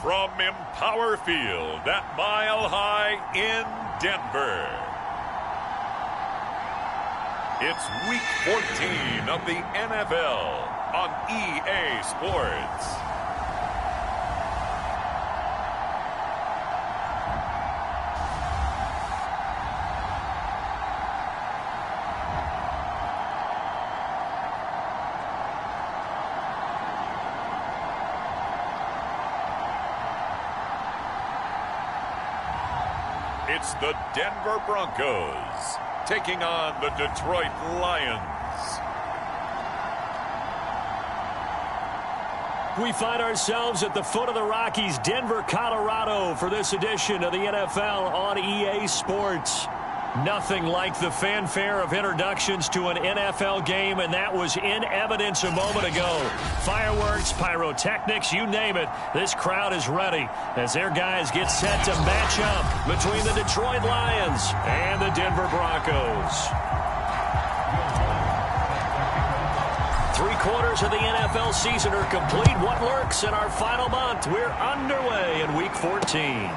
from Empower Field at Mile High in Denver. It's Week 14 of the NFL on EA Sports. It's the Denver Broncos taking on the Detroit Lions. We find ourselves at the foot of the Rockies, Denver, Colorado, for this edition of the NFL on EA Sports. Nothing like the fanfare of introductions to an NFL game, and that was in evidence a moment ago. Fireworks, pyrotechnics, you name it. This crowd is ready as their guys get set to match up between the Detroit Lions and the Denver Broncos. 3/4 of the NFL season are complete. What lurks in our final month? We're underway in Week 14.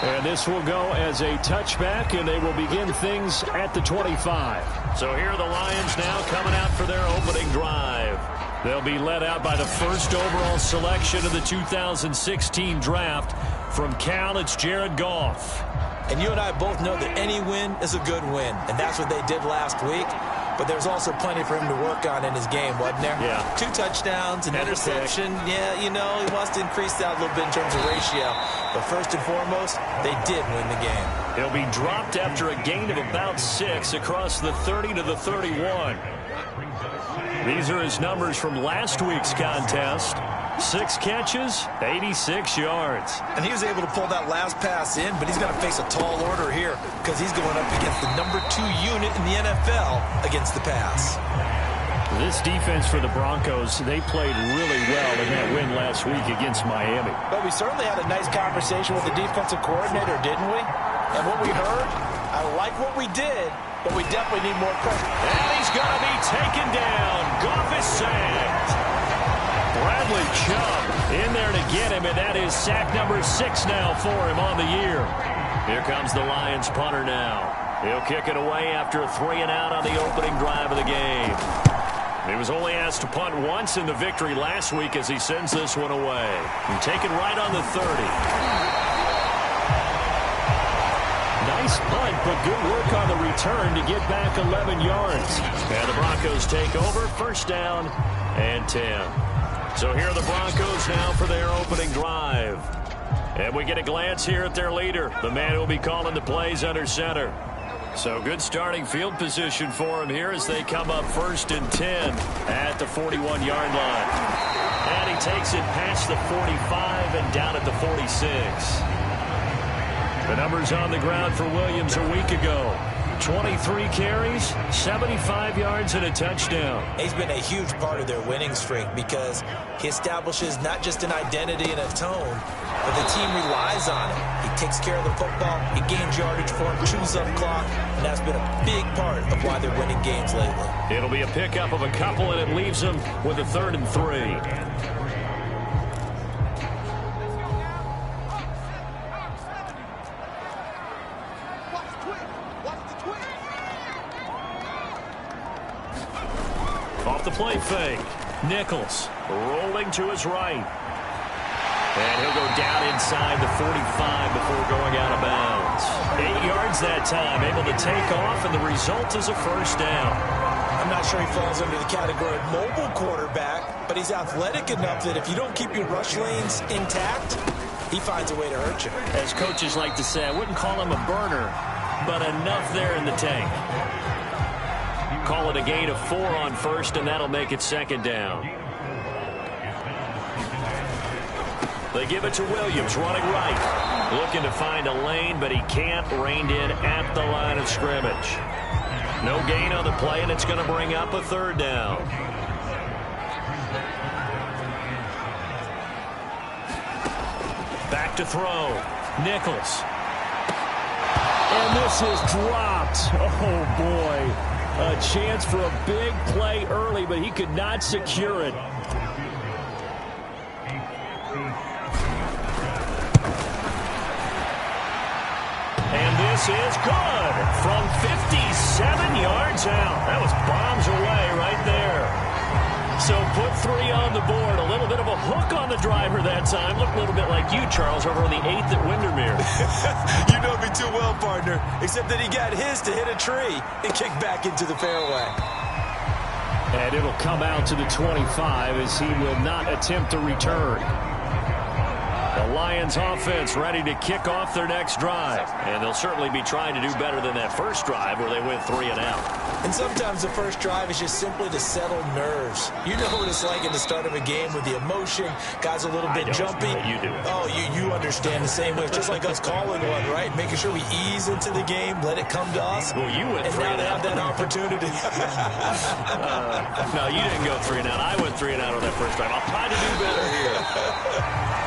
And this will go as a touchback, and they will begin things at the 25. So here are the Lions now coming out for their opening drive. They'll be led out by the first overall selection of the 2016 draft. From Cal, it's Jared Goff. And you and I both know that any win is a good win, and that's what they did last week. But there's also plenty for him to work on in his game, wasn't there? Yeah. 2 touchdowns, an interception. Yeah, you know, he wants to increase that a little bit in terms of ratio. But first and foremost, they did win the game. He'll be dropped after a gain of about 6 across the 30 to the 31. These are his numbers from last week's contest. 6 catches, 86 yards. And he was able to pull that last pass in, but he's going to face a tall order here because he's going up against the number 2 unit in the NFL against the pass. This defense for the Broncos, they played really well in that win last week against Miami. But we certainly had a nice conversation with the defensive coordinator, didn't we? And what we heard, I like what we did, but we definitely need more pressure. And he's going to be taken down. Goff is sacked. Bradley Chubb in there to get him, and that is sack number 6 now for him on the year. Here comes the Lions punter now. He'll kick it away after a 3-and-out on the opening drive of the game. He was only asked to punt once in the victory last week as he sends this one away. And taken right on the 30. Nice punt, but good work on the return to get back 11 yards. And the Broncos take over, first down and 10. So here are the Broncos now for their opening drive. And we get a glance here at their leader, the man who will be calling the plays under center. So good starting field position for him here as they come up first and 10 at the 41-yard line. And he takes it past the 45 and down at the 46. The numbers on the ground for Williams a week ago. 23 carries, 75 yards, and a touchdown. He's been a huge part of their winning streak because he establishes not just an identity and a tone, but the team relies on him. He takes care of the football, he gains yardage for him, chews up clock, and that's been a big part of why they're winning games lately. It'll be a pickup of a couple, and it leaves them with a 3rd and 3. Off the play fake. Nichols rolling to his right. And he'll go down inside the 45 before going out of bounds. 8 yards that time, able to take off, and the result is a first down. I'm not sure he falls under the category of mobile quarterback, but he's athletic enough that if you don't keep your rush lanes intact, he finds a way to hurt you. As coaches like to say, I wouldn't call him a burner, but enough there in the tank. Call it a gain of 4 on first, and that'll make it second down. They give it to Williams, running right. Looking to find a lane, but he can't. Reined in at the line of scrimmage. No gain on the play, and it's going to bring up a 3rd down. Back to throw. Nichols. And this is dropped. Oh, boy. A chance for a big play early, but he could not secure it. And this is good from 57 yards out. That was bombs away right there. So put 3 on the board. A little bit of a hook on the driver that time. Looked a little bit like you, Charles, over on the 8th at Windermere. You know me too well, partner. Except that he got his to hit a tree and kick back into the fairway. And it'll come out to the 25 as he will not attempt to return. The Lions offense ready to kick off their next drive. And they'll certainly be trying to do better than that first drive where they went 3 and out. And sometimes the first drive is just simply to settle nerves. You know what it's like in the start of a game with the emotion. Guys a little bit jumpy. You do. Oh, you understand the same way. It's just like us calling one, right? Making sure we ease into the game, let it come to us. Well, you went 3 and and now out. they have that opportunity. No, you didn't go 3 and out. I went 3 and out on that first drive. I'll try to do better here.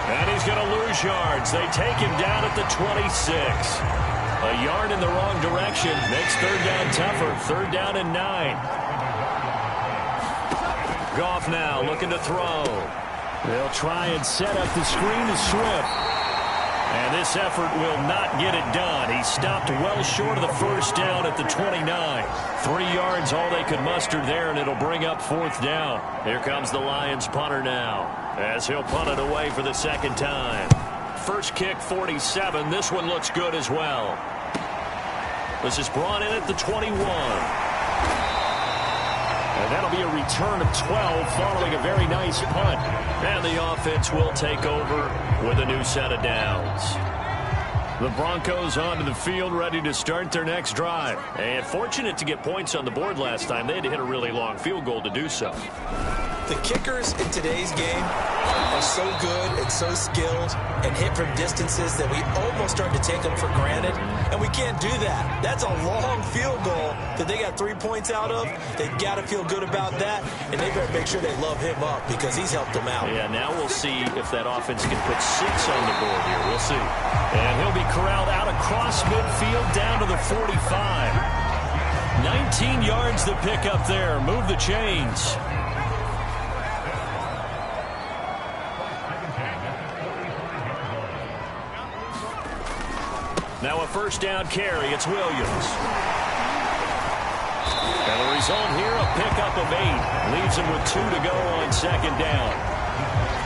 And he's going to lose yards. They take him down at the 26. A yard in the wrong direction makes third down tougher. Third down and 9. Goff now looking to throw. They'll try and set up the screen to Swift. And this effort will not get it done. He stopped well short of the first down at the 29. 3 yards all they could muster there, and it'll bring up fourth down. Here comes the Lions punter now, as he'll punt it away for the second time. First kick, 47. This one looks good as well. This is brought in at the 21. And that'll be a return of 12 following a very nice punt. And the offense will take over with a new set of downs. The Broncos onto the field ready to start their next drive. And fortunate to get points on the board last time. They had to hit a really long field goal to do so. The kickers in today's game are so good and so skilled and hit from distances that we almost start to take them for granted. And we can't do that. That's a long field goal that they got 3 points out of. They've got to feel good about that. And they better make sure they love him up because he's helped them out. Yeah, now we'll see if that offense can put 6 on the board here. We'll see. And he'll be corralled out across midfield down to the 45. 19 yards to pick up there. Move the chains. Now a first down carry. It's Williams. And the result here, a pickup of 8. Leaves him with 2 to go on second down.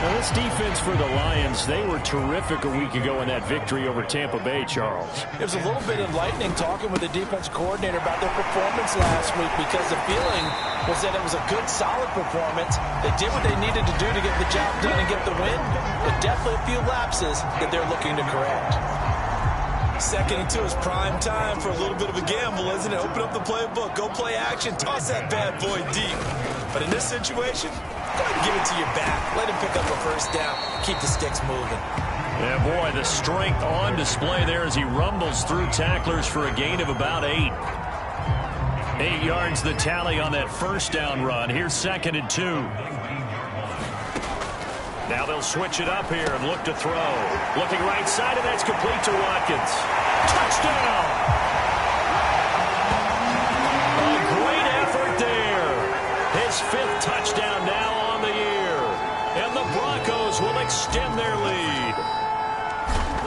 Now this defense for the Lions, they were terrific a week ago in that victory over Tampa Bay, Charles. It was a little bit enlightening talking with the defense coordinator about their performance last week because the feeling was that it was a good, solid performance. They did what they needed to do to get the job done and get the win, but definitely a few lapses that they're looking to correct. Second and 2 is prime time for a little bit of a gamble, isn't it? Open up the playbook, go play action, toss that bad boy deep. But in this situation, go ahead and give it to your back. Let him pick up a first down, keep the sticks moving. Yeah, boy, the strength on display there as he rumbles through tacklers for a gain of about 8. 8 yards the tally on that first down run. Here's second and 2. Now they'll switch it up here and look to throw. Looking right side, and that's complete to Watkins. Touchdown! A great effort there. His 5th touchdown now on the year. And the Broncos will extend their lead.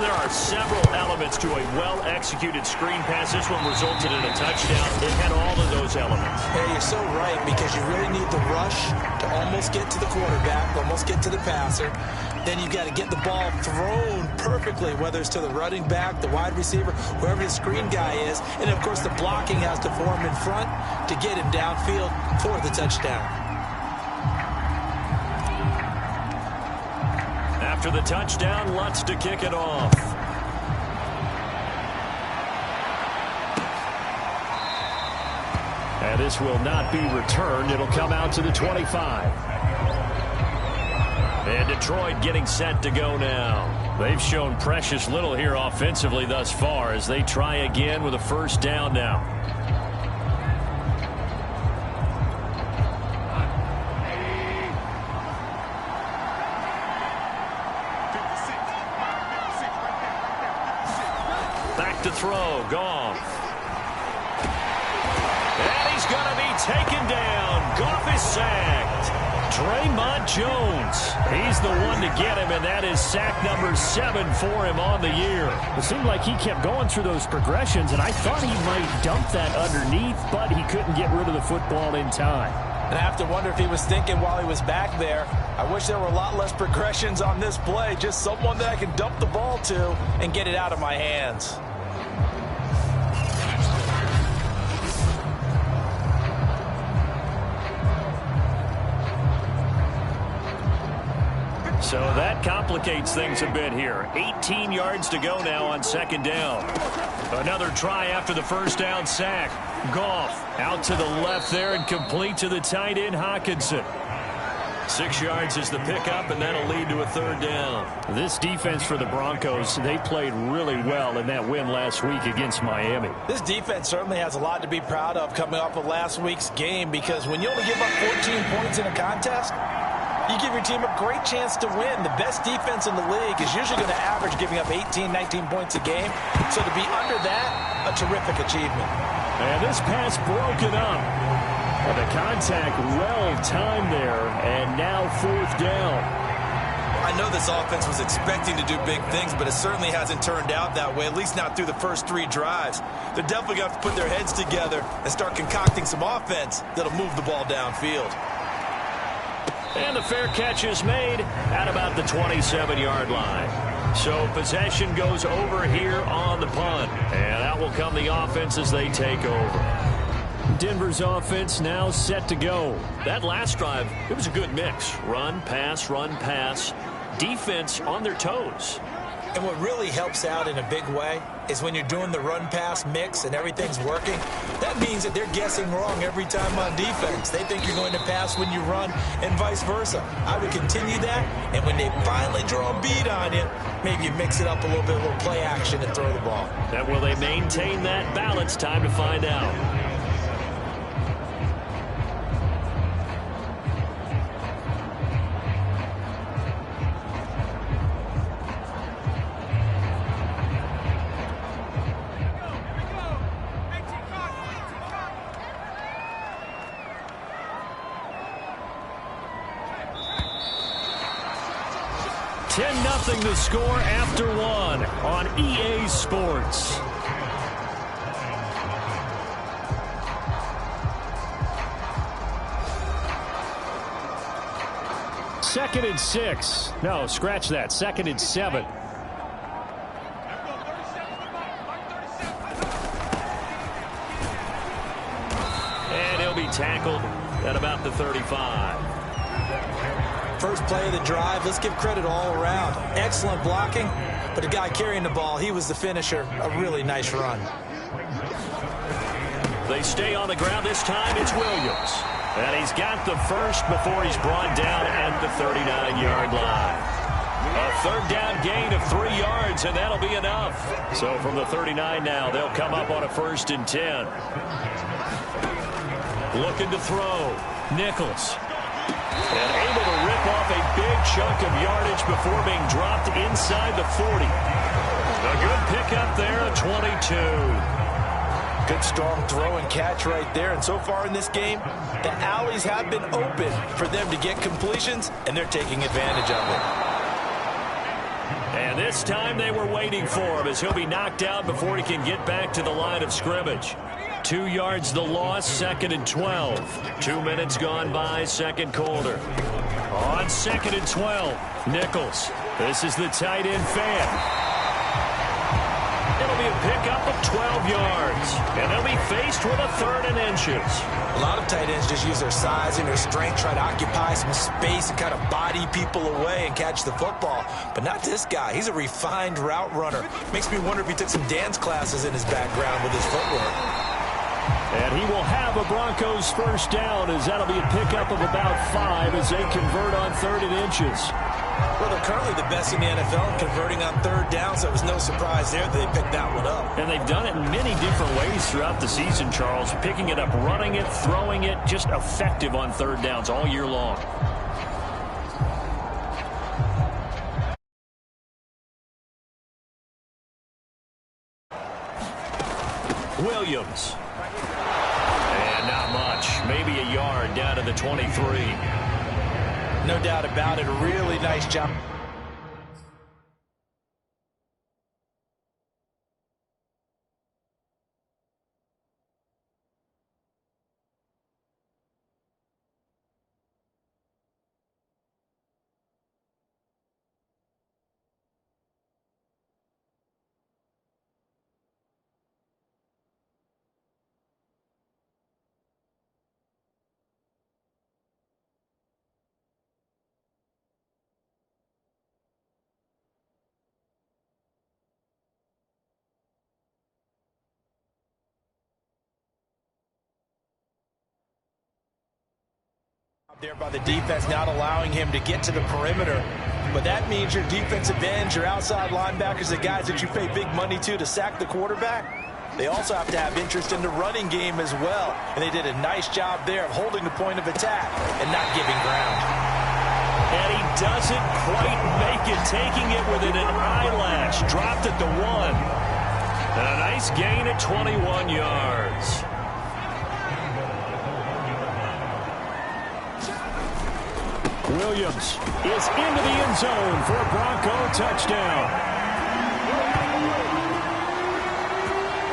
There are several elements to a well-executed screen pass. This one resulted in a touchdown. It had all of those elements. Hey, you're so right, because you really need the rush to almost get to the quarterback, almost get to the passer. Then you've got to get the ball thrown perfectly, whether it's to the running back, the wide receiver, whoever the screen guy is. And, of course, the blocking has to form in front to get him downfield for the touchdown. After the touchdown, Lutz to kick it off. And this will not be returned. It'll come out to the 25. And Detroit getting set to go now. They've shown precious little here offensively thus far as they try again with a first down now. To throw, Goff. And he's going to be taken down. Goff is sacked. Draymond Jones. He's the one to get him, and that is sack number 7 for him on the year. It seemed like he kept going through those progressions, and I thought he might dump that underneath, but he couldn't get rid of the football in time. And I have to wonder if he was thinking while he was back there, I wish there were a lot less progressions on this play, just someone that I can dump the ball to and get it out of my hands. So that complicates things a bit here. 18 yards to go now on second down. Another try after the first down sack. Goff out to the left there and complete to the tight end Hockenson. 6 yards is the pickup, and that'll lead to a third down. This defense for the Broncos, they played really well in that win last week against Miami. This defense certainly has a lot to be proud of coming off of last week's game, because when you only give up 14 points in a contest, you give your team a great chance to win. The best defense in the league is usually going to average giving up 18, 19 points a game. So to be under that, a terrific achievement. And this pass broken up. And the contact well-timed there, and now fourth down. I know this offense was expecting to do big things, but it certainly hasn't turned out that way, at least not through the first 3 drives. They're definitely going to have to put their heads together and start concocting some offense that'll move the ball downfield. And the fair catch is made at about the 27-yard line. So possession goes over here on the punt. And out will come the offense as they take over. Denver's offense now set to go. That last drive, it was a good mix. Run, pass, run, pass. Defense on their toes. And what really helps out in a big way is when you're doing the run-pass mix and everything's working, that means that they're guessing wrong every time on defense. They think you're going to pass when you run and vice versa. I would continue that, and when they finally draw a bead on you, maybe you mix it up a little bit, a little play action and throw the ball. And will they maintain that balance? Time to find out. The score after 1 on EA Sports. Second and 6. No, scratch that. Second and 7. And he'll be tackled at about the 35. First play of the drive, let's give credit all around. Excellent blocking, but the guy carrying the ball, he was the finisher. A really nice run. They stay on the ground this time. It's Williams. And he's got the first before he's brought down at the 39-yard line. A third down gain of 3 yards, and that'll be enough. So from the 39 now, they'll come up on a 1st and 10. Looking to throw. Nichols. And able to rip off a big chunk of yardage before being dropped inside the 40. A good pickup there, a 22. Good strong throw and catch right there. And so far in this game, the alleys have been open for them to get completions, and they're taking advantage of it. And this time they were waiting for him as he'll be knocked out before he can get back to the line of scrimmage. 2 yards the loss, 2nd and 12. 2 minutes gone by, second quarter. On 2nd and 12, Nichols. This is the tight end fan. It'll be a pickup of 12 yards. And they'll be faced with a 3rd and inches. A lot of tight ends just use their size and their strength, try to occupy some space and kind of body people away and catch the football. But not this guy. He's a refined route runner. Makes me wonder if he took some dance classes in his background with his footwork. And he will have a Broncos first down, as that'll be a pickup of about 5 as they convert on 3rd and inches. Well, they're currently the best in the NFL in converting on 3rd down, so it was no surprise there that they picked that one up. And they've done it in many different ways throughout the season, Charles. Picking it up, running it, throwing it, just effective on 3rd downs all year long. Williams. And not much. Maybe a yard down to the 23. No doubt about it. A really nice job. There by the defense, not allowing him to get to the perimeter. But that means your defensive ends, your outside linebackers, the guys that you pay big money to sack the quarterback, they also have to have interest in the running game as well. And they did a nice job there of holding the point of attack and not giving ground. And he doesn't quite make it, taking it within an eyelash. Dropped at the 1. And a nice gain at 21 yards. Williams is into the end zone for a Bronco touchdown.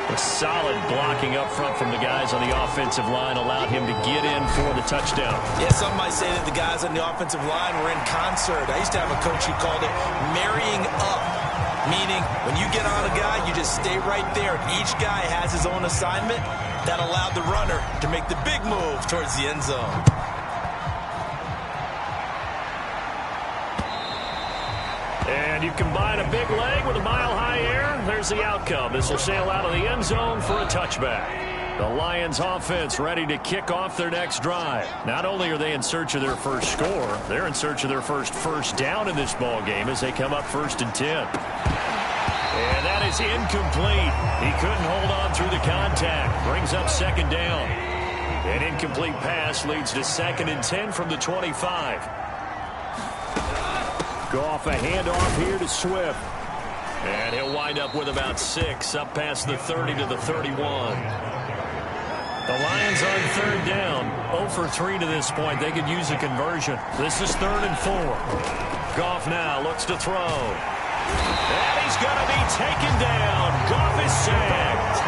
A solid blocking up front from the guys on the offensive line allowed him to get in for the touchdown. Yeah, some might say that the guys on the offensive line were in concert. I used to have a coach who called it marrying up, meaning when you get on a guy, you just stay right there. Each guy has his own assignment. That allowed the runner to make the big move towards the end zone. And you combine a big leg with a mile-high air, there's the outcome. This will sail out of the end zone for a touchback. The Lions offense ready to kick off their next drive. Not only are they in search of their first score, they're in search of their first down in this ball game as they come up 1st and 10. And that is incomplete. He couldn't hold on through the contact. Brings up 2nd down. An incomplete pass leads to 2nd and 10 from the 25. Goff a handoff here to Swift. And he'll wind up with about 6, up past the 30 to the 31. The Lions on 3rd down, 0 for 3 to this point. They could use a conversion. This is 3rd and 4. Goff now looks to throw. And he's going to be taken down. Goff is sacked.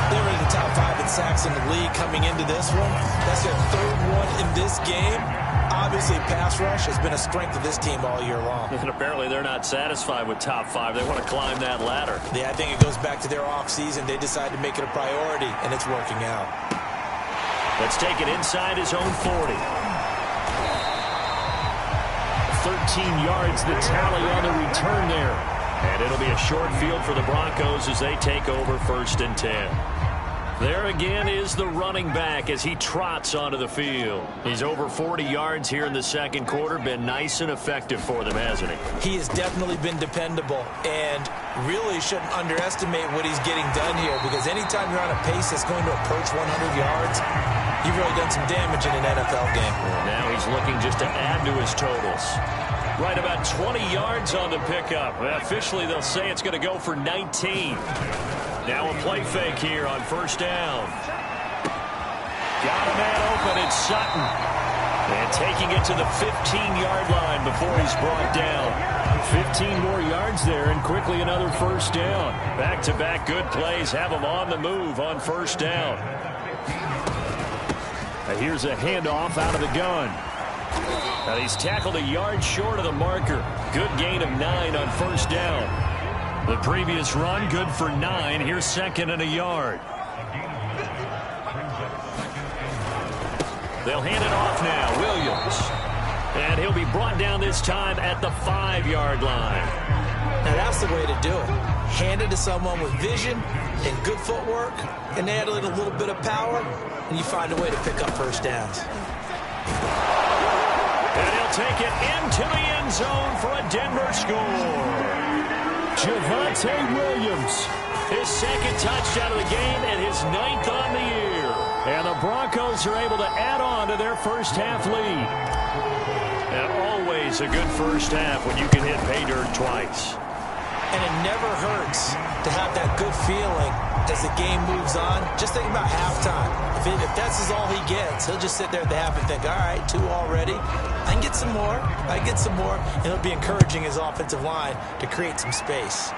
They were in the top 5 in sacks in the league coming into this one. That's their 3rd one in this game. Obviously, pass rush has been a strength of this team all year long. And apparently they're not satisfied with top 5. They want to climb that ladder. Yeah, I think it goes back to their offseason. They decided to make it a priority, and it's working out. Let's take it inside his own 40. 13 yards the tally on the return there. And it'll be a short field for the Broncos as they take over 1st and 10. There again is the running back as he trots onto the field. He's over 40 yards here in the 2nd quarter. Been nice and effective for them, hasn't he? He has definitely been dependable and really shouldn't underestimate what he's getting done here, because anytime you're on a pace that's going to approach 100 yards, you've really done some damage in an NFL game. And now he's looking just to add to his totals. Right about 20 yards on the pickup. Officially, they'll say it's going to go for 19. Now a play fake here on 1st down. Got a man open, it's Sutton. And taking it to the 15-yard line before he's brought down. 15 more yards there, and quickly another 1st down. Back-to-back good plays have him on the move on 1st down. And here's a handoff out of the gun. And he's tackled a yard short of the marker. Good gain of 9 on 1st down. The previous run, good for 9. Here's 2nd and a yard. They'll hand it off now. Williams. And he'll be brought down this time at the 5-yard line. Now that's the way to do it. Hand it to someone with vision and good footwork, and add a little bit of power, and you find a way to pick up 1st downs. And he'll take it into the end zone for a Denver score. Javonte Williams. His 2nd touchdown of the game and his 9th on the year. And the Broncos are able to add on to their first-half lead. And always a good first half when you can hit pay dirt twice. And it never hurts to have that good feeling as the game moves on. Just think about halftime. If that's all he gets, he'll just sit there at the half and think, all right, 2 already. I can get some more. I can get some more. And he'll be encouraging his offensive line to create some space.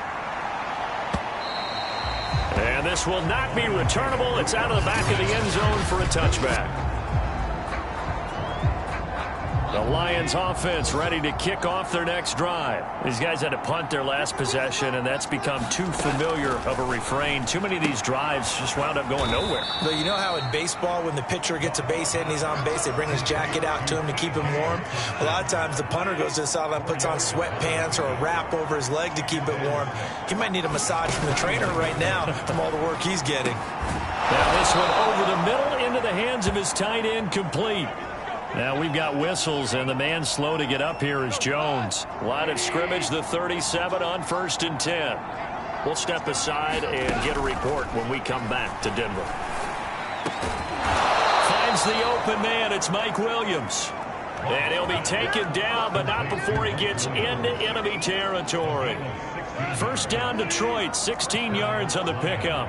And this will not be returnable. It's out of the back of the end zone for a touchback. The Lions offense ready to kick off their next drive. These guys had to punt their last possession, and that's become too familiar of a refrain. Too many of these drives just wound up going nowhere. But you know how in baseball, when the pitcher gets a base hit and he's on base, they bring his jacket out to him to keep him warm? A lot of times the punter goes to the sideline, puts on sweatpants or a wrap over his leg to keep it warm. He might need a massage from the trainer right now from all the work he's getting. Now this one over the middle into the hands of his tight end, complete. Now we've got whistles, and the man slow to get up here is Jones. Line of scrimmage, the 37 on 1st and 10. We'll step aside and get a report when we come back to Denver. Finds the open man. It's Mike Williams. And he'll be taken down, but not before he gets into enemy territory. First down, Detroit, 16 yards on the pickup.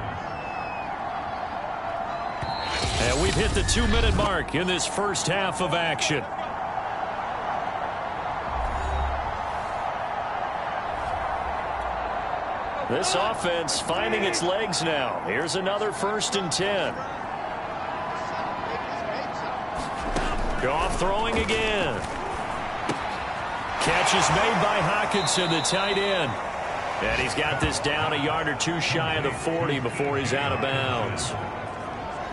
And we've hit the 2-minute mark in this first half of action. This offense finding its legs now. Here's another 1st and 10. Goff throwing again. Catch is made by Hockenson, the tight end. And he's got this down a yard or 2 shy of the 40 before he's out of bounds.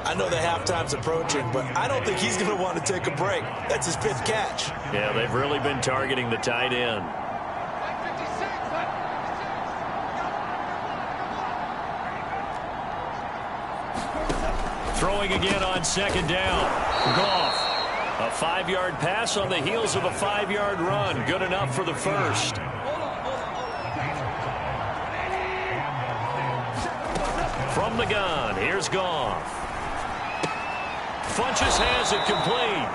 I know the halftime's approaching, but I don't think he's going to want to take a break. That's his 5th catch. Yeah, they've really been targeting the tight end. Throwing again on 2nd down. Goff. A 5-yard pass on the heels of a 5-yard run. Good enough for the first. From the gun, here's Goff. Funches has it complete.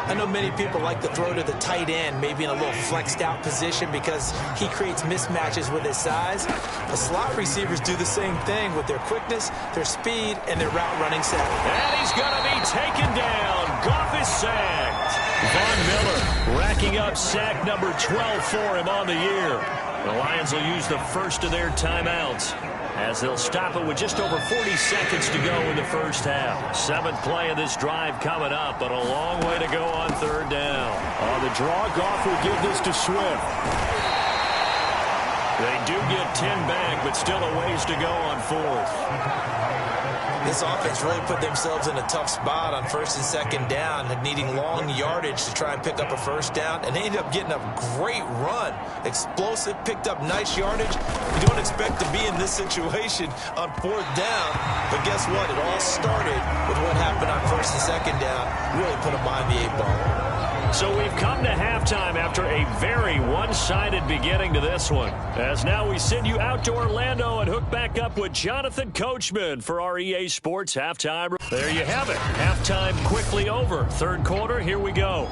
I know many people like to throw to the tight end, maybe in a little flexed out position because he creates mismatches with his size. The slot receivers do the same thing with their quickness, their speed, and their route running set. And he's going to be taken down. Goff is sacked. Von Miller racking up sack number 12 for him on the year. The Lions will use the first of their timeouts as they'll stop it with just over 40 seconds to go in the first half. 7th play of this drive coming up, but a long way to go on 3rd down. On the draw, Goff will give this to Swift. They do get 10 back, but still a ways to go on 4th. This offense really put themselves in a tough spot on 1st and 2nd down, needing long yardage to try and pick up a 1st down, and they ended up getting a great run. Explosive, picked up nice yardage. You don't expect to be in this situation on 4th down, but guess what? It all started with what happened on 1st and 2nd down. Really put them behind the 8 ball. So we've come to halftime after a very one-sided beginning to this one. As now we send you out to Orlando and hook back up with Jonathan Coachman for our EA Sports Halftime. There you have it. Halftime quickly over. 3rd quarter, here we go.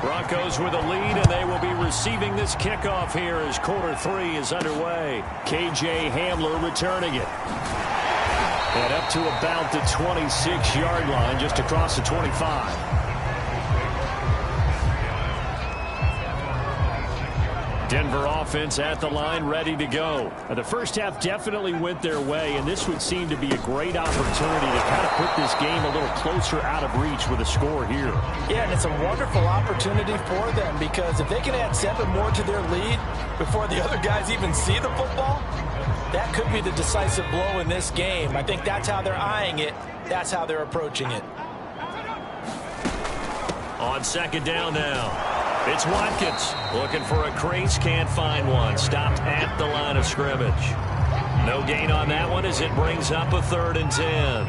Broncos with a lead, and they will be receiving this kickoff here as quarter 3 is underway. KJ Hamler returning it. And up to about the 26-yard line, just across the 25. Denver offense at the line, ready to go. The first half definitely went their way, and this would seem to be a great opportunity to kind of put this game a little closer out of reach with a score here. Yeah, and it's a wonderful opportunity for them because if they can add 7 more to their lead before the other guys even see the football, that could be the decisive blow in this game. I think that's how they're eyeing it. That's how they're approaching it. On 2nd down now. It's Watkins looking for a crease, can't find one. Stopped at the line of scrimmage. No gain on that one as it brings up a 3rd and 10.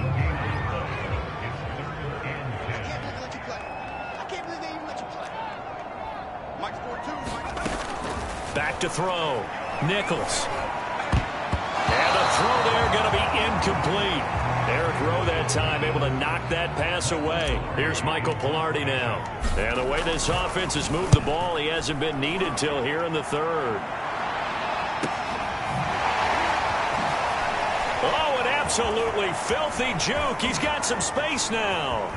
Back to throw. Nichols. And the throw there going to be incomplete. Eric Rowe that time able to knock that pass away. Here's Michael Pilardi now. And the way this offense has moved the ball, he hasn't been needed till here in the third. Oh, an absolutely filthy juke. He's got some space now.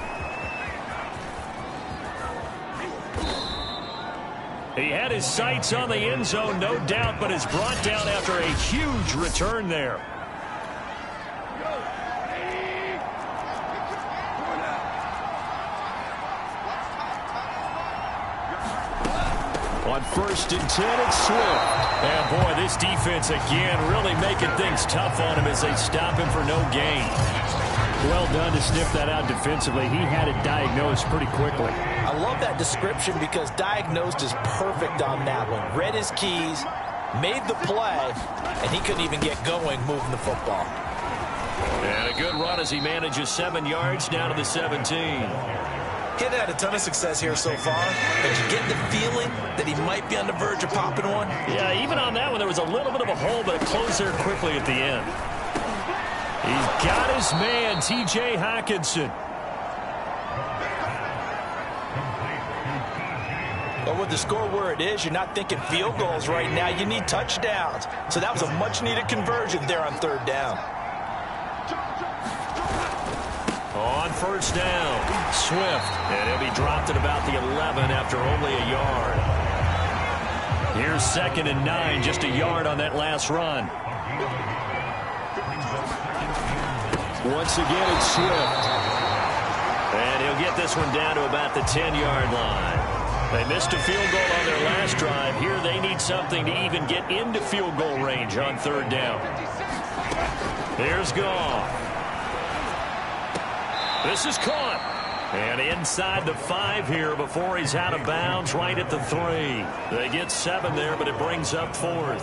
He had his sights on the end zone, no doubt, but is brought down after a huge return there. On 1st and 10, it's Swift. And boy, this defense again really making things tough on him as they stop him for no gain. Well done to sniff that out defensively. He had it diagnosed pretty quickly. I love that description because diagnosed is perfect on that one. Read his keys, made the play, and he couldn't even get going moving the football. And a good run as he manages 7 yards down to the 17. He'd had a ton of success here so far, but you get the feeling that he might be on the verge of popping one. Yeah, even on that one, there was a little bit of a hole, but it closed there quickly at the end. He's got his man, T.J. Hockenson. But with the score where it is, you're not thinking field goals right now. You need touchdowns. So that was a much-needed conversion there on 3rd down. On 1st down, Swift. And he'll be dropped at about the 11 after only a yard. Here's 2nd and 9, just a yard on that last run. Once again, it's Swift. And he'll get this one down to about the 10-yard line. They missed a field goal on their last drive. Here they need something to even get into field goal range on 3rd down. Here's Goff. This is caught. And inside the 5 here before he's out of bounds right at the 3. They get 7 there, but it brings up 4th.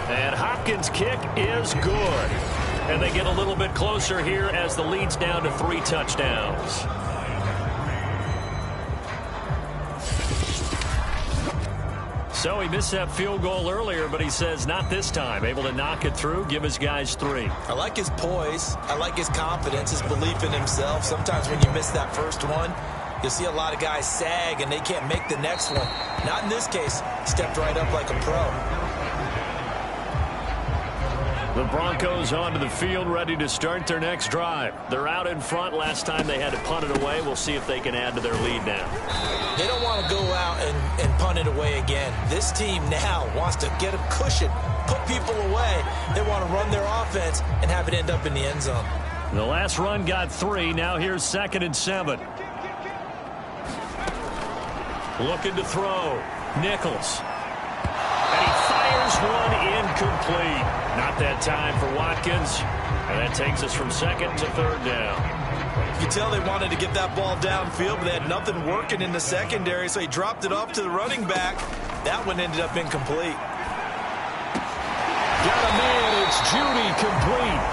And Hopkins' kick is good. And they get a little bit closer here as the lead's down to 3 touchdowns. So he missed that field goal earlier, but he says not this time. Able to knock it through, give his guys 3. I like his poise. I like his confidence, his belief in himself. Sometimes when you miss that first one, you'll see a lot of guys sag and they can't make the next one. Not in this case. Stepped right up like a pro. The Broncos onto the field, ready to start their next drive. They're out in front. Last time they had to punt it away. We'll see if they can add to their lead now. They don't want to go out and punt it away again. This team now wants to get a cushion, put people away. They want to run their offense and have it end up in the end zone. The last run got 3. Now here's 2nd and 7. Looking to throw. Nichols. And he fires one incomplete. Not that time for Watkins. And that takes us from 2nd to 3rd down. You can tell they wanted to get that ball downfield, but they had nothing working in the secondary, so he dropped it off to the running back. That one ended up incomplete. Got a man, it's Judy, complete.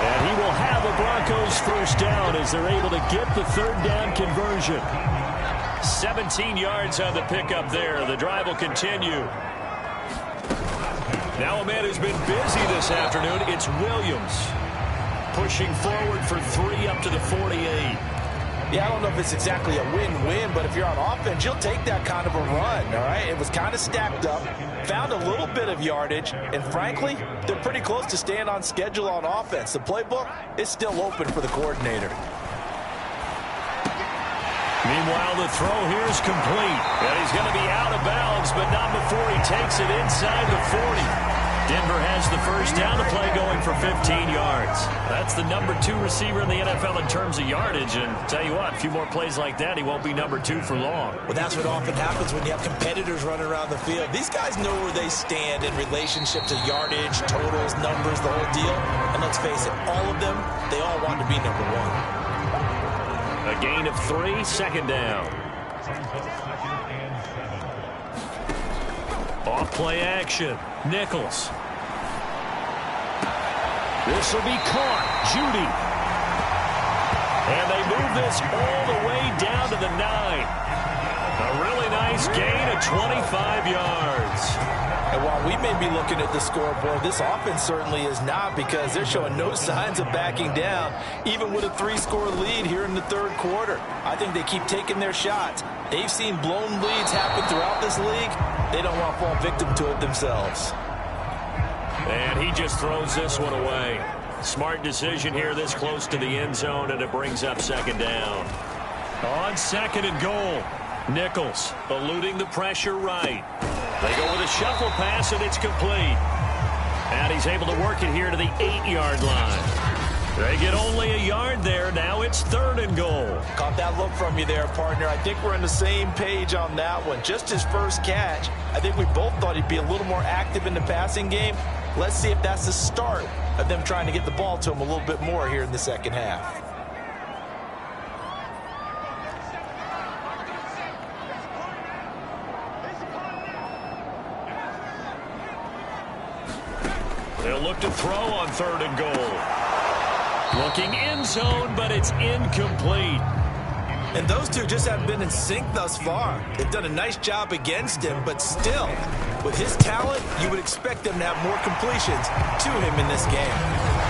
And he will have a Broncos 1st down as they're able to get the 3rd down conversion. 17 yards on the pickup there. The drive will continue. Now a man who's been busy this afternoon, it's Williams. Pushing forward for 3 up to the 48. Yeah, I don't know if it's exactly a win-win, but if you're on offense, you'll take that kind of a run, all right? It was kind of stacked up, found a little bit of yardage, and frankly, they're pretty close to staying on schedule on offense. The playbook is still open for the coordinator. Meanwhile, the throw here is complete. And he's going to be out of bounds, but not before he takes it inside the 40. Denver has the 1st down to play going for 15 yards. That's the number 2 receiver in the NFL in terms of yardage. And tell you what, a few more plays like that, he won't be number 2 for long. Well, that's what often happens when you have competitors running around the field. These guys know where they stand in relationship to yardage, totals, numbers, the whole deal. And let's face it, all of them, they all want to be number 1. A gain of 3, 2nd down. Off play action. Nichols. This will be caught. Judy. And they move this all the way down to the 9. A really nice gain of 25 yards. And while we may be looking at the scoreboard, this offense certainly is not, because they're showing no signs of backing down, even with a 3-score lead here in the third quarter. I think they keep taking their shots. They've seen blown leads happen throughout this league. They don't want to fall victim to it themselves. And he just throws this one away. Smart decision here this close to the end zone, and it brings up second down. On second and goal, Nichols eluding the pressure right. They go with a shuffle pass, and it's complete. And he's able to work it here to the 8-yard line. They get only a yard there. Now it's third and goal. Caught that look from you there, partner. I think we're on the same page on that one. Just his first catch. I think we both thought he'd be a little more active in the passing game. Let's see if that's the start of them trying to get the ball to him a little bit more here in the second half. They'll look to throw on third and goal. Looking end zone, but it's incomplete. And those two just haven't been in sync thus far. They've done a nice job against him, but still, with his talent, you would expect them to have more completions to him in this game.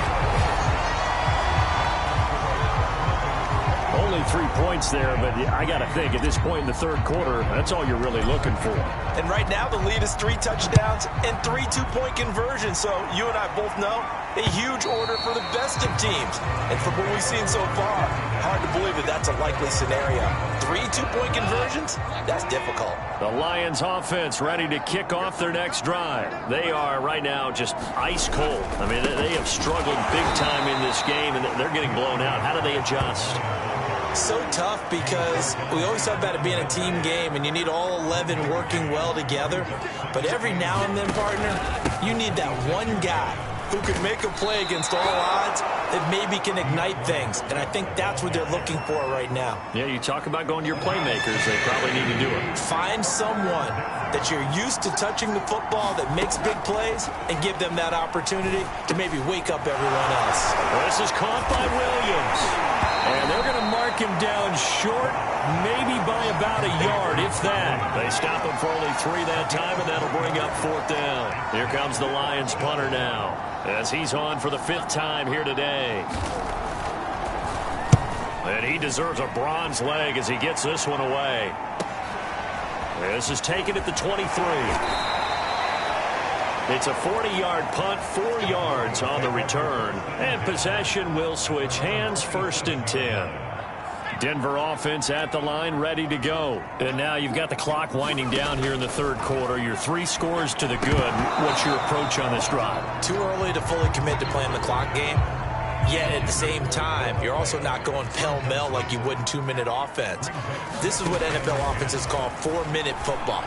Only 3 points there, but I got to think at this point in the third quarter, that's all you're really looking for. And right now, the lead is 3 touchdowns and 3 two-point conversions. So you and I both know a huge order for the best of teams. And from what we've seen so far, hard to believe that that's a likely scenario. 3 two-point conversions? That's difficult. The Lions offense ready to kick off their next drive. They are right now just ice cold. I mean, they have struggled big time in this game, and they're getting blown out. How do they adjust? So tough, because we always talk about it being a team game and you need all 11 working well together. But every now and then, partner, you need that one guy who can make a play against all odds that maybe can ignite things. And I think that's what they're looking for right now. Yeah, you talk about going to your playmakers. They probably need to do it. Find someone that you're used to touching the football that makes big plays and give them that opportunity to maybe wake up everyone else. This is caught by Williams. And they're going to mark him down short, maybe by about a yard, if that. They stop him for only 3 that time, and that'll bring up fourth down. Here comes the Lions punter now, as he's on for the 5th time here today. And he deserves a bronze leg as he gets this one away. This is taken at the 23. It's a 40-yard punt, 4 yards on the return. And possession will switch hands, 1st and 10. Denver offense at the line, ready to go. And now you've got the clock winding down here in the third quarter. You're 3 scores to the good. What's your approach on this drive? Too early to fully commit to playing the clock game. Yet at the same time, you're also not going pell-mell like you would in 2-minute offense. This is what NFL offenses call 4-minute football.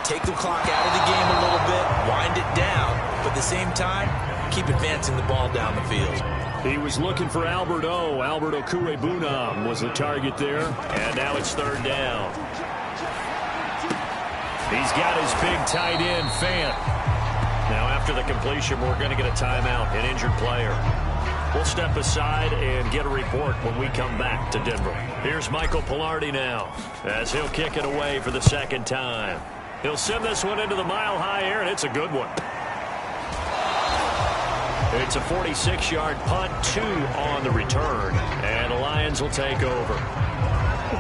Take the clock out of the game a little bit, wind it down, but at the same time, keep advancing the ball down the field. He was looking for Albert Okurebunam was the target there, and now it's 3rd down. He's got his big tight end, Fant. Now after the completion, we're going to get a timeout, an injured player. We'll step aside and get a report when we come back to Denver. Here's Michael Pilardi now, as he'll kick it away for the 2nd time. He'll send this one into the mile-high air, and it's a good one. It's a 46-yard punt, 2 on the return, and the Lions will take over.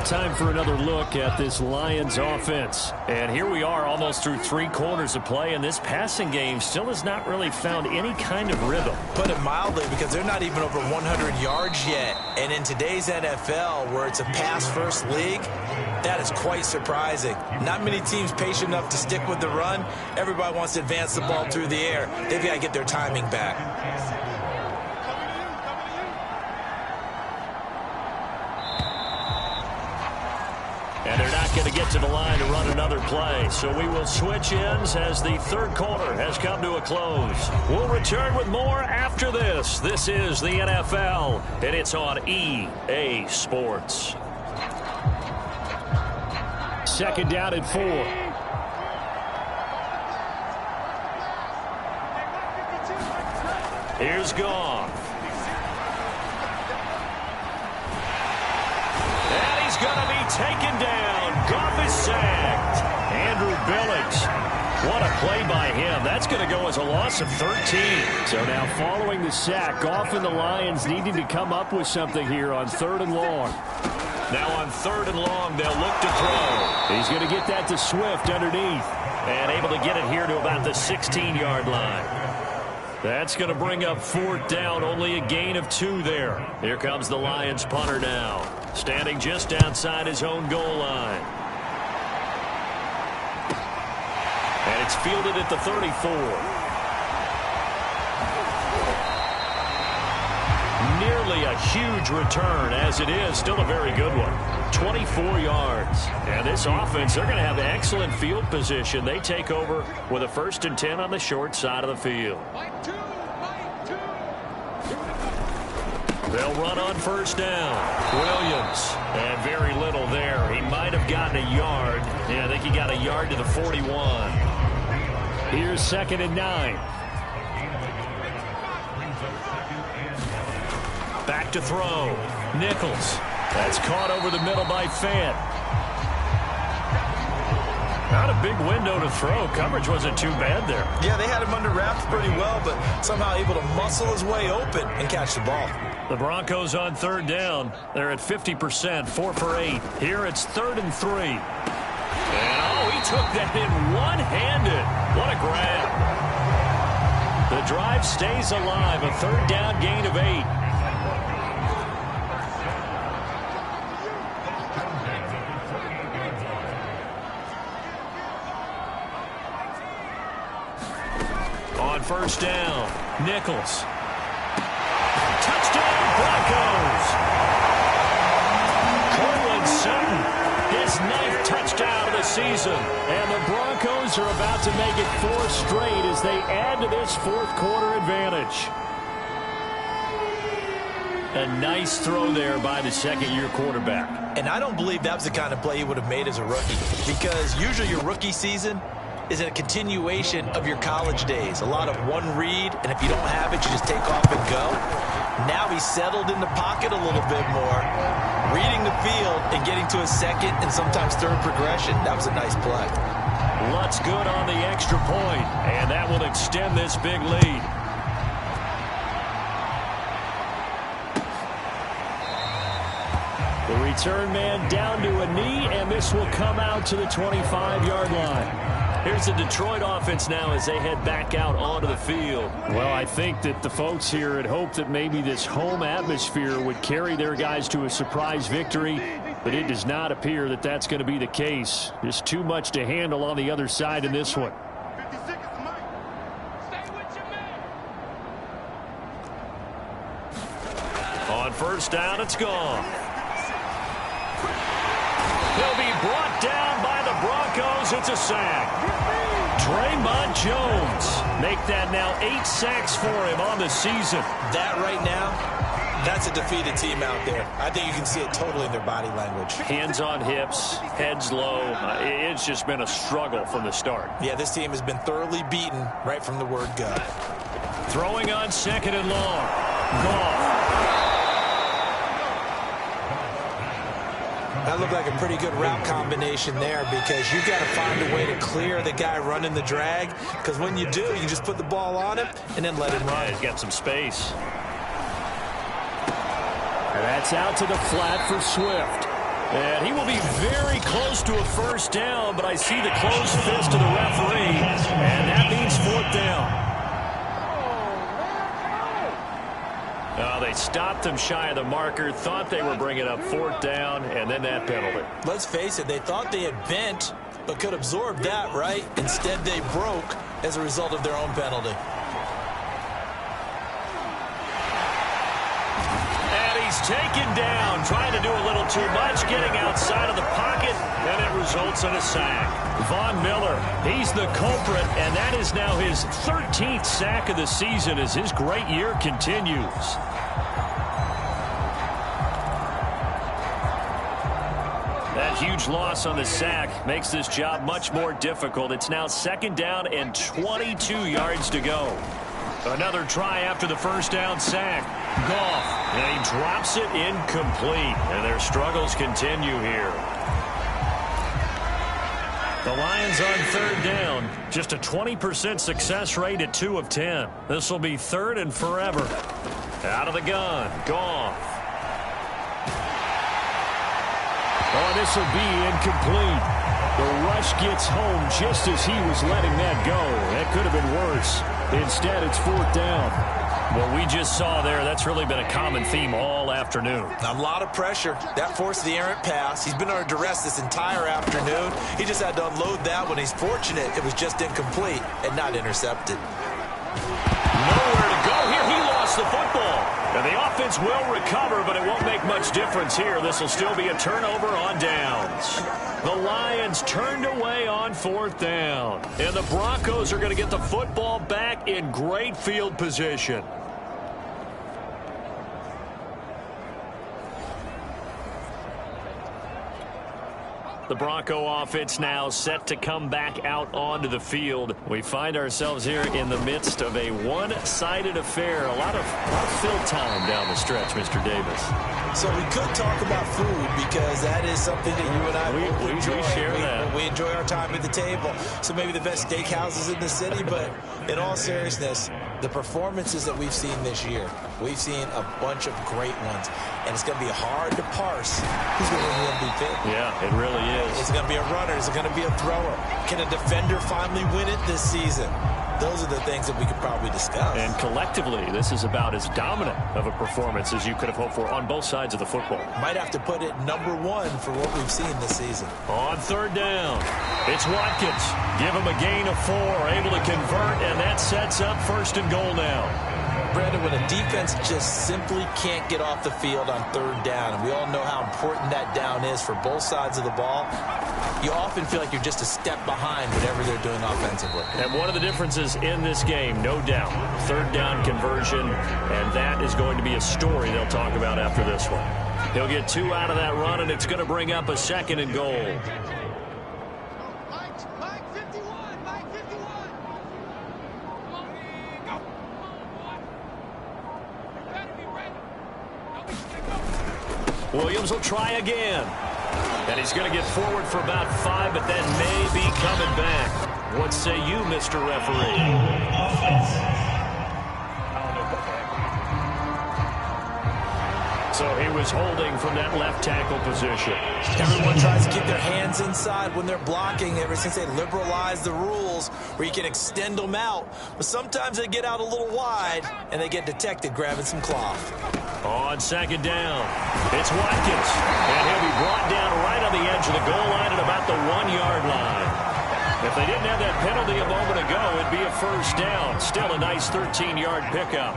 Time for another look at this Lions offense. And here we are almost through 3 quarters of play, and this passing game still has not really found any kind of rhythm. Put it mildly, because they're not even over 100 yards yet. And in today's NFL, where it's a pass-first league, that is quite surprising. Not many teams patient enough to stick with the run. Everybody wants to advance the ball through the air. They've got to get their timing back. And they're not going to get to the line to run another play. So we will switch ends as the third quarter has come to a close. We'll return with more after this. This is the NFL, and it's on EA Sports. 2nd down and 4. Here's Goff. He's going to be taken down. Goff is sacked. Andrew Billings. What a play by him. That's going to go as a loss of 13. So now following the sack, Goff and the Lions needing to come up with something here on 3rd and long. Now on 3rd and long, they'll look to throw. He's going to get that to Swift underneath. And able to get it here to about the 16-yard line. That's going to bring up 4th down, only a gain of 2 there. Here comes the Lions punter now, standing just outside his own goal line. And it's fielded at the 34. Nearly a huge return, as it is still a very good one. 24 yards. And this offense, they're going to have excellent field position. They take over with a 1st and 10 on the short side of the field. They'll run on 1st down. Williams. And very little there. He might have gotten a yard. Yeah, I think he got a yard to the 41. Here's 2nd and 9. Back to throw. Nichols. That's caught over the middle by Fant. Not a big window to throw. Coverage wasn't too bad there. Yeah, they had him under wraps pretty well, but somehow able to muscle his way open and catch the ball. The Broncos on 3rd down. They're at 50%, 4 for 8. Here it's 3rd and 3. And oh, he took that in one-handed. What a grab. The drive stays alive. A 3rd down gain of 8. On 1st down, Nichols. Touchdown, Broncos! Cortland Sutton, his 9th touchdown of the season. And the Broncos are about to make it 4 straight as they add to this 4th quarter advantage. A nice throw there by the 2nd-year quarterback. And I don't believe that was the kind of play he would have made as a rookie, because usually your rookie season is a continuation of your college days. A lot of one read, and if you don't have it, you just take off and go. Now he's settled in the pocket a little bit more, reading the field and getting to a 2nd and sometimes 3rd progression. That was a nice play. Lutz good on the extra point, and that will extend this big lead. The return man down to a knee, and this will come out to the 25-yard line. Here's the Detroit offense now as they head back out onto the field. Well, I think that the folks here had hoped that maybe this home atmosphere would carry their guys to a surprise victory, but it does not appear that that's going to be the case. Just too much to handle on the other side in this one. On 1st down, it's gone. He'll be brought down by the Broncos. It's a sack. Draymond Jones make that now 8 sacks for him on the season. That right now, that's a defeated team out there. I think you can see it totally in their body language. Hands on hips, heads low. It's just been a struggle from the start. Yeah, this team has been thoroughly beaten right from the word go. Throwing on 2nd and long. Goff. That looked like a pretty good route combination there, because you've got to find a way to clear the guy running the drag, because when you do, you just put the ball on him and then let him run. Yeah, he's got some space. And that's out to the flat for Swift. And he will be very close to a 1st down, but I see the closed fist of the referee, and that means 4th down. They stopped him shy of the marker, thought they were bringing up 4th down, and then that penalty. Let's face it, they thought they had bent, but could absorb that, right? Instead, they broke as a result of their own penalty. And he's taken down, trying to do a little too much, getting outside of the pocket, and it results in a sack. Von Miller, he's the culprit, and that is now his 13th sack of the season as his great year continues. That huge loss on the sack makes this job much more difficult. It's now 2nd down and 22 yards to go. Another try after the first down sack. Goff, and he drops it incomplete. And their struggles continue here. The Lions on third down. Just a 20% success rate at 2 of 10. This will be third and forever. Out of the gun. Goff. Oh, this will be incomplete. The rush gets home just as he was letting that go. That could have been worse. Instead, it's fourth down. What we just saw there, that's really been a common theme all afternoon. A lot of pressure. That forced the errant pass. He's been under duress this entire afternoon. He just had to unload that when he's fortunate it was just incomplete and not intercepted. Nowhere to go here. He lost the football. And the offense will recover, but it won't make much difference here. This will still be a turnover on downs. The Lions turned away on fourth down. And the Broncos are going to get the football back in great field position. The Bronco offense now set to come back out onto the field. We find ourselves here in the midst of a one-sided affair. A lot of fill time down the stretch, Mr. Davis. So we could talk about food because that is something that you and I enjoy. We share that. We enjoy our time at the table. So maybe the best steakhouses in the city, but in all seriousness, the performances that we've seen this year, we've seen a bunch of great ones. And it's going to be hard to parse who's going to win the MVP. Yeah, it really is. Is it going to be a runner? Is it going to be a thrower? Can a defender finally win it this season? Those are the things that we could probably discuss. And collectively, this is about as dominant of a performance as you could have hoped for on both sides of the football. Might have to put it #1 for what we've seen this season. On third down, it's Watkins. Give him a gain of 4, able to convert, and that sets up first and goal now. Brandon, when a defense just simply can't get off the field on third down, and we all know how important that down is for both sides of the ball, you often feel like you're just a step behind whatever they're doing offensively. And one of the differences in this game, no doubt, third down conversion, and that is going to be a story they'll talk about after this one. He'll get 2 out of that run, and it's going to bring up a second and goal. Williams will try again. And he's going to get forward for about 5, but that may be coming back. What say you, Mr. Referee? So he was holding from that left tackle position. Everyone tries to keep their hands inside when they're blocking ever since they liberalized the rules where you can extend them out. But sometimes they get out a little wide and they get detected grabbing some cloth. On second down, it's Watkins. And he'll be brought down right on the edge of the goal line at about the 1-yard line. If they didn't have that penalty a moment ago, it'd be a first down. Still a nice 13-yard pickup.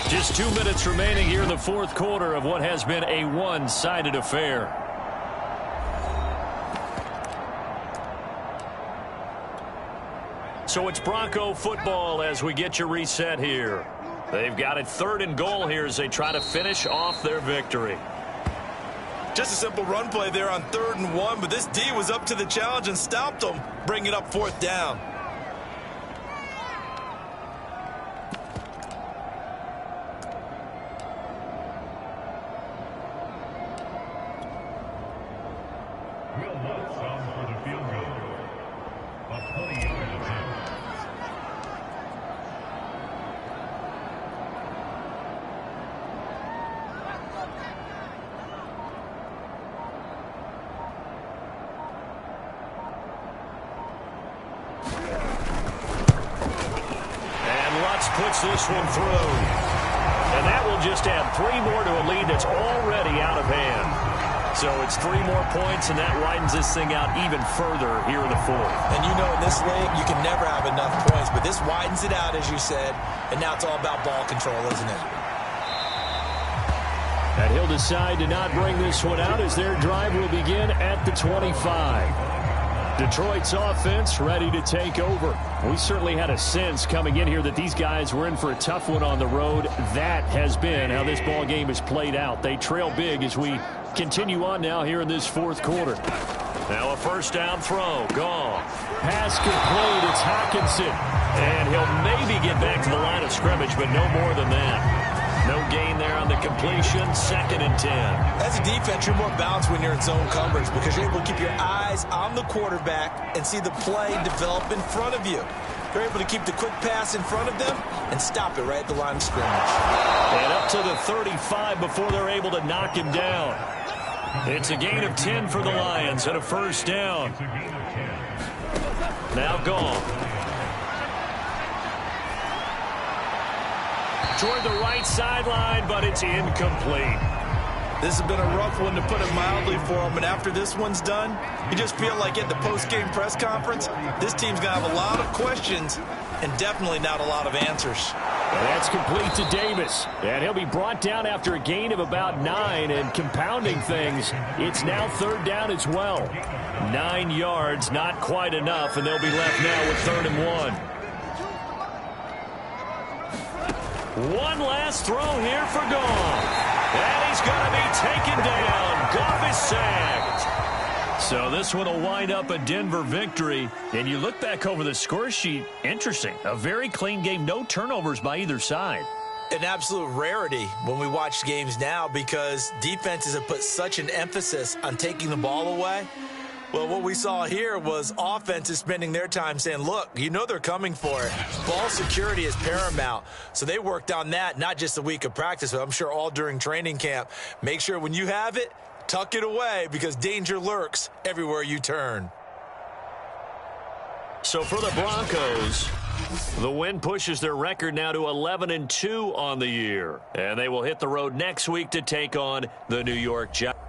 Just 2 minutes remaining here in the fourth quarter of what has been a one-sided affair. So it's Bronco football as we get you reset here. They've got it third and goal here as they try to finish off their victory. Just a simple run play there on 3rd and 1, but this D was up to the challenge and stopped them, bringing up 4th down. Puts this one through. And that will just add 3 more to a lead that's already out of hand. So it's 3 more points, and that widens this thing out even further here in the fourth. And you know in this league, you can never have enough points, but this widens it out, as you said, and now it's all about ball control, isn't it? And he'll decide to not bring this one out as their drive will begin at the 25. Detroit's offense ready to take over. We certainly had a sense coming in here that these guys were in for a tough one on the road. That has been how this ball game has played out. They trail big as we continue on now here in this fourth quarter. Now a first down throw. Gone. Pass complete. It's Hockenson. And he'll maybe get back to the line of scrimmage, but no more than that. No gain there on the completion. 2nd and 10. As a defense, you're more balanced when you're in zone coverage because you're able to keep your eyes on the quarterback and see the play develop in front of you. You're able to keep the quick pass in front of them and stop it right at the line of scrimmage. And up to the 35 before they're able to knock him down. It's a gain of 10 for the Lions and a first down. Now gone. Toward the right sideline, but it's incomplete. This has been a rough one, to put it mildly, for him. And after this one's done, you just feel like at the post-game press conference, this team's going to have a lot of questions and definitely not a lot of answers. That's complete to Davis. And he'll be brought down after a gain of about 9. And compounding things, it's now 3rd down as well. 9 yards, not quite enough, and they'll be left now with 3rd and 1. One last throw here for Goff. And he's going to be taken down. Goff is sacked. So this one will wind up a Denver victory. And you look back over the score sheet, interesting. A very clean game, no turnovers by either side. An absolute rarity when we watch games now because defenses have put such an emphasis on taking the ball away. Well, what we saw here was offenses spending their time saying, look, you know they're coming for it. Ball security is paramount. So they worked on that, not just a week of practice, but I'm sure all during training camp. Make sure when you have it, tuck it away because danger lurks everywhere you turn. So for the Broncos, the win pushes their record now to 11-2 on the year. And they will hit the road next week to take on the New York Giants.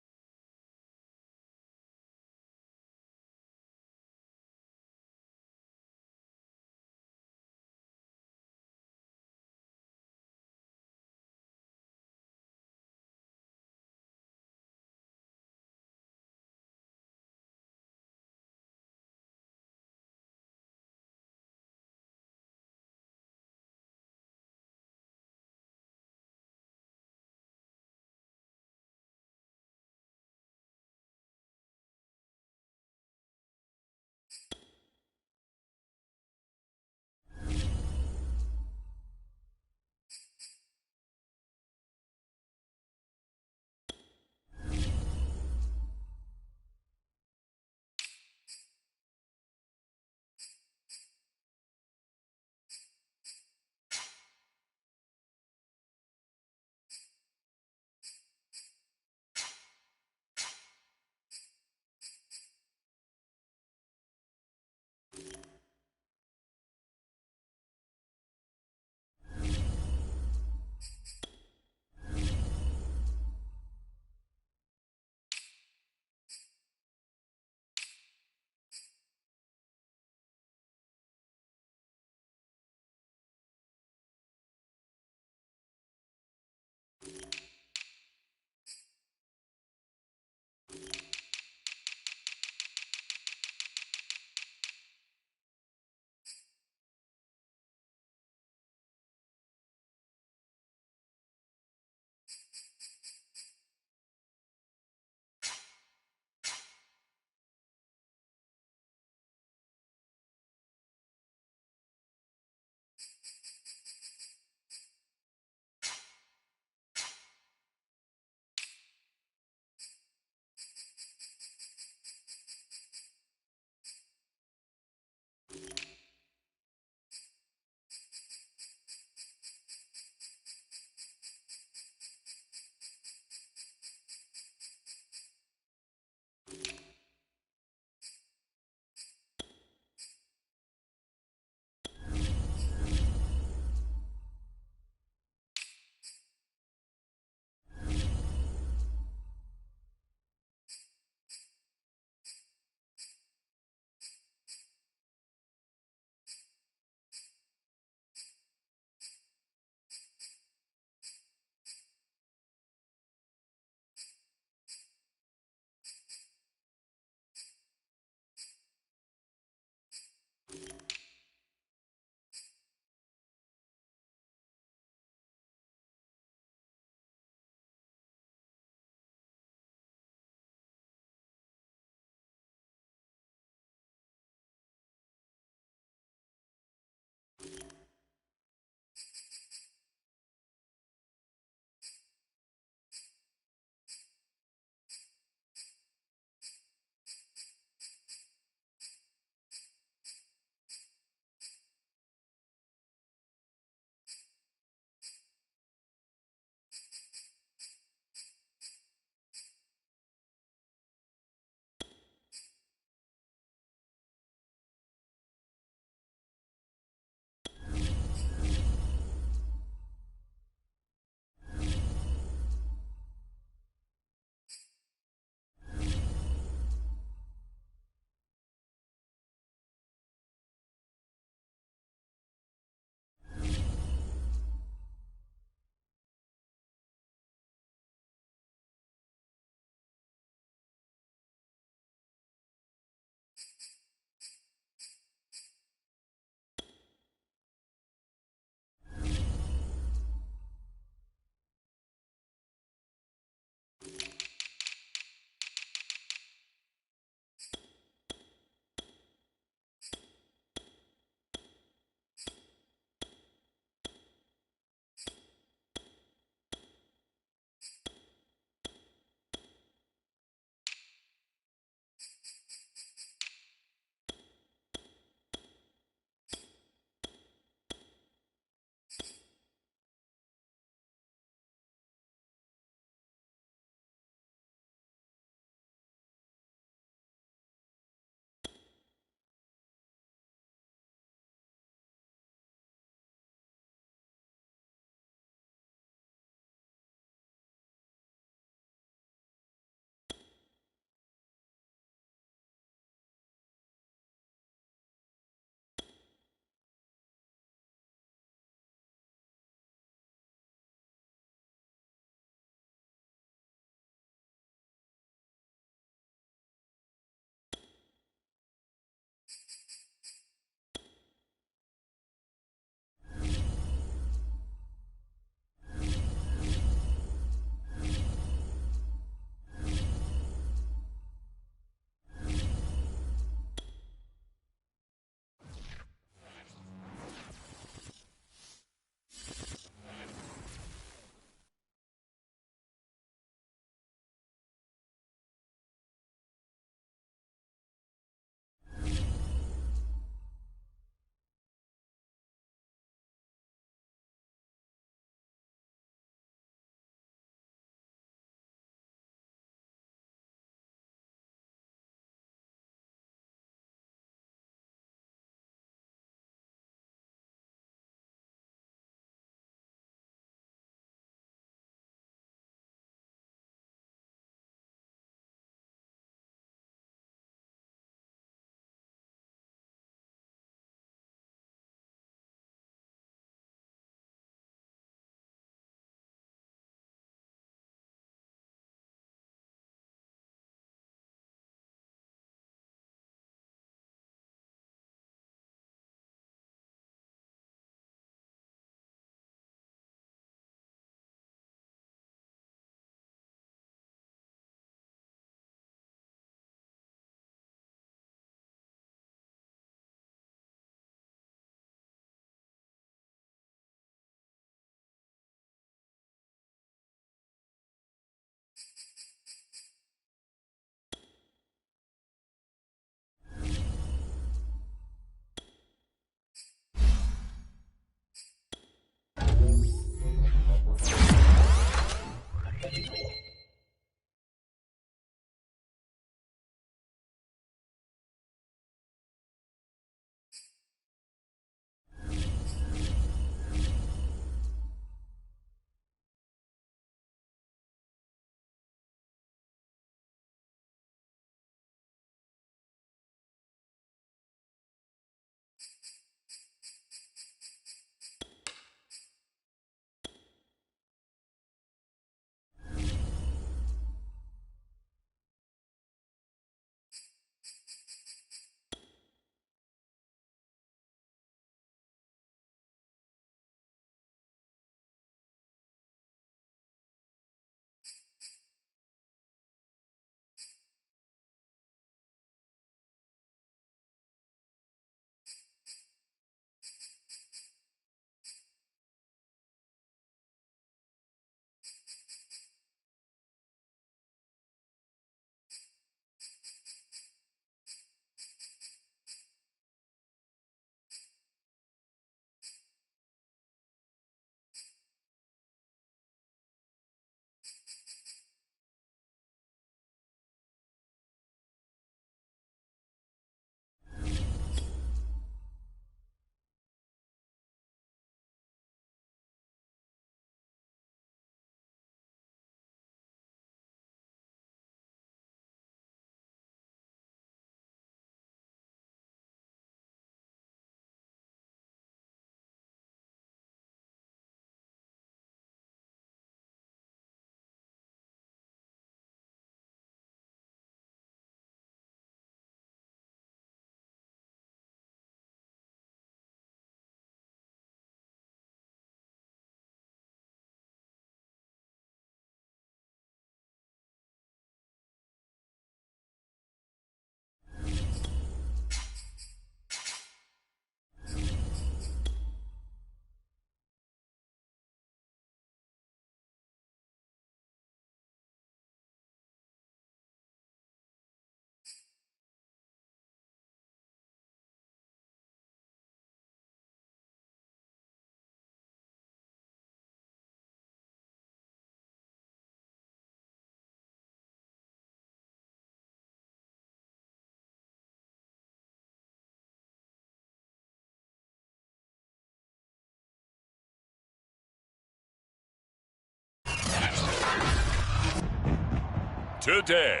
today.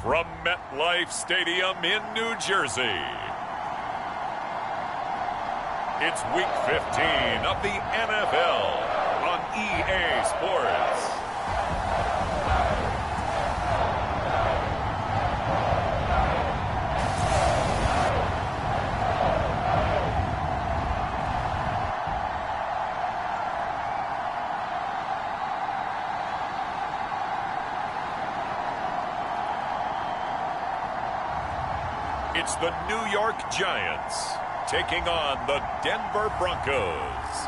From MetLife Stadium in New Jersey, it's Week 15 of the NFL on EA Sports. It's the New York Giants taking on the Denver Broncos.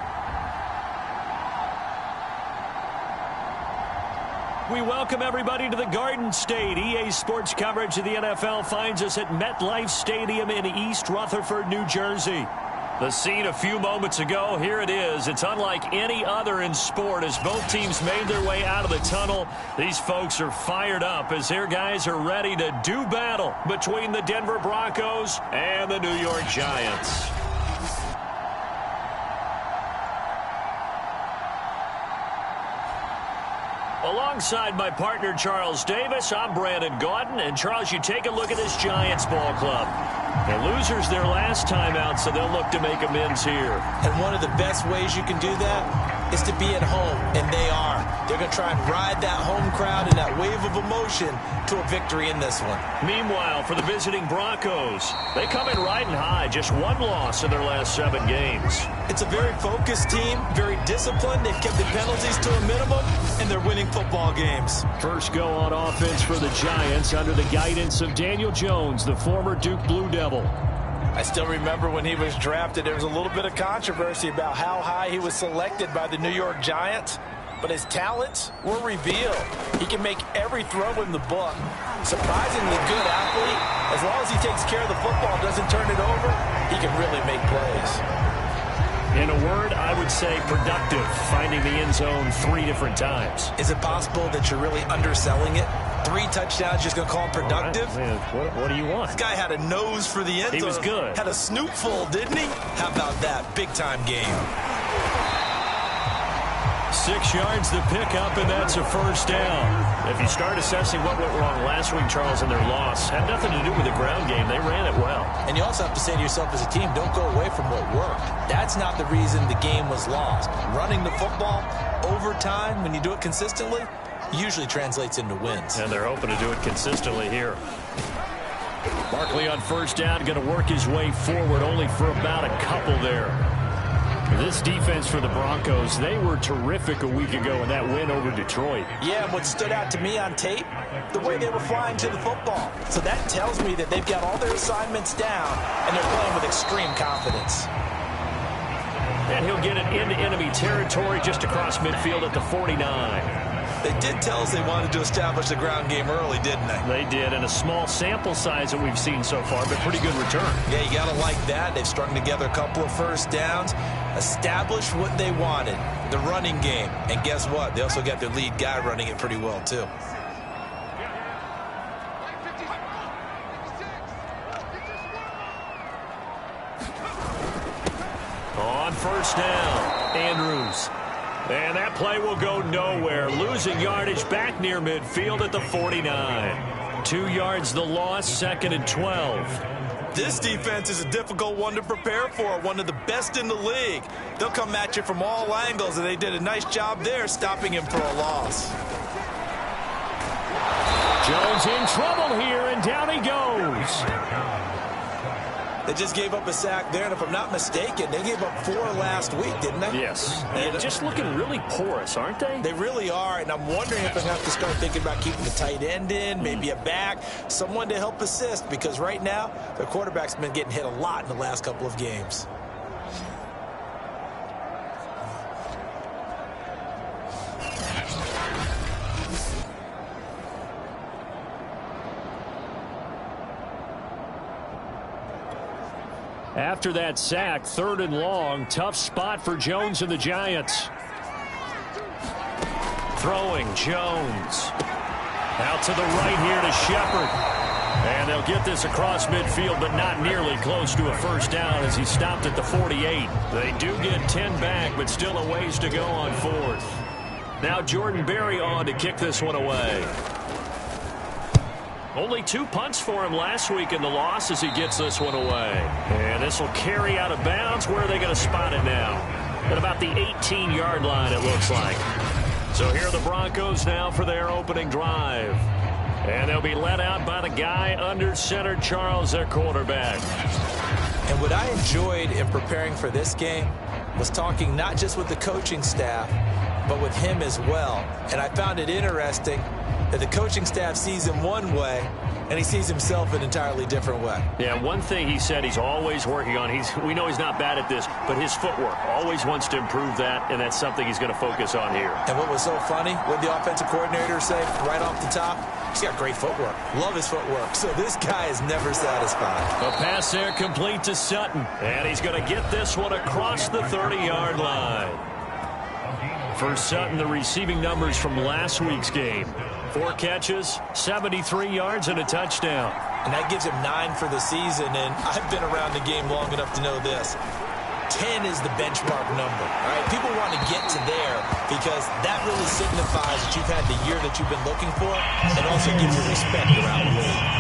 We welcome everybody to the Garden State. EA Sports coverage of the NFL finds us at MetLife Stadium in East Rutherford, New Jersey. The scene a few moments ago, here it is. It's unlike any other in sport as both teams made their way out of the tunnel. These folks are fired up as their guys are ready to do battle between the Denver Broncos and the New York Giants. Alongside my partner, Charles Davis, I'm Brandon Gaudin. And, Charles, you take a look at this Giants ball club. They're losers their last time out, so they'll look to make amends here. And one of the best ways you can do that is to be at home, and they are. They're going to try and ride that home crowd and that wave of emotion to a victory in this one. Meanwhile, for the visiting Broncos, they come in riding high, just one loss in their last 7 games. It's a very focused team, very disciplined. They've kept the penalties to a minimum, and they're winning football games. First go on offense for the Giants under the guidance of Daniel Jones, the former Duke Blue Devil. I still remember when he was drafted, there was a little bit of controversy about how high he was selected by the New York Giants, but his talents were revealed. He can make every throw in the book. Surprisingly good athlete. As long as he takes care of the football, doesn't turn it over, he can really make plays. In a word, I would say productive, finding the end zone 3 different times. Is it possible that you're really underselling it? 3 touchdowns, just going to call him productive? Right, what do you want? This guy had a nose for the end zone. He was good. Had a snootful, didn't he? How about that? Big-time game. 6 yards the pickup, and that's a first down. If you start assessing what went wrong last week, Charles, in their loss, had nothing to do with the ground game. They ran it well. And you also have to say to yourself as a team, don't go away from what worked. That's not the reason the game was lost. Running the football over time, when you do it consistently, usually translates into wins. And they're hoping to do it consistently here. Barkley on first down, going to work his way forward, only for about a couple there. This defense for the Broncos, they were terrific a week ago in that win over Detroit. Yeah, and what stood out to me on tape, the way they were flying to the football. So that tells me that they've got all their assignments down, and they're playing with extreme confidence. And he'll get it into enemy territory just across midfield at the 49. They did tell us they wanted to establish the ground game early, didn't they? They did, and a small sample size that we've seen so far, but pretty good return. Yeah, you got to like that. They've strung together a couple of first downs, established what they wanted, the running game. And guess what? They also got their lead guy running it pretty well, too. On first down, Andrews. And that play will go nowhere. Losing yardage back near midfield at the 49. 2 yards the loss, 2nd and 12. This defense is a difficult one to prepare for, one of the best in the league. They'll come at you from all angles, and they did a nice job there stopping him for a loss. Jones in trouble here, and down he goes. They just gave up a sack there, and if I'm not mistaken, they gave up 4 last week, didn't they? Yes. And just looking really porous, aren't they? They really are, and I'm wondering if I have to start thinking about keeping the tight end in, maybe a back, someone to help assist, because right now, their quarterback's been getting hit a lot in the last couple of games. After that sack, 3rd and long, tough spot for Jones and the Giants. Throwing, Jones. Out to the right here to Shepard. And they'll get this across midfield, but not nearly close to a first down as he stopped at the 48. They do get 10 back, but still a ways to go on 4th. Now Jordan Berry on to kick this one away. Only 2 punts for him last week in the loss as he gets this one away. And this will carry out of bounds. Where are they going to spot it now? At about the 18-yard line, it looks like. So here are the Broncos now for their opening drive. And they'll be led out by the guy under center, Charles, their quarterback. And what I enjoyed in preparing for this game was talking not just with the coaching staff, but with him as well. And I found it interesting that the coaching staff sees him one way, and he sees himself an entirely different way. Yeah, one thing he said he's always working on, we know he's not bad at this, but his footwork, always wants to improve that, and that's something he's going to focus on here. And what was so funny, what did the offensive coordinator say right off the top? He's got great footwork. Love his footwork. So this guy is never satisfied. A pass there complete to Sutton, and he's going to get this one across the 30-yard line. For Sutton, the receiving numbers from last week's game. 4 catches, 73 yards, and a touchdown. And that gives him 9 for the season, and I've been around the game long enough to know this. 10 is the benchmark number. All right, people want to get to there because that really signifies that you've had the year that you've been looking for and also gives you respect around the league.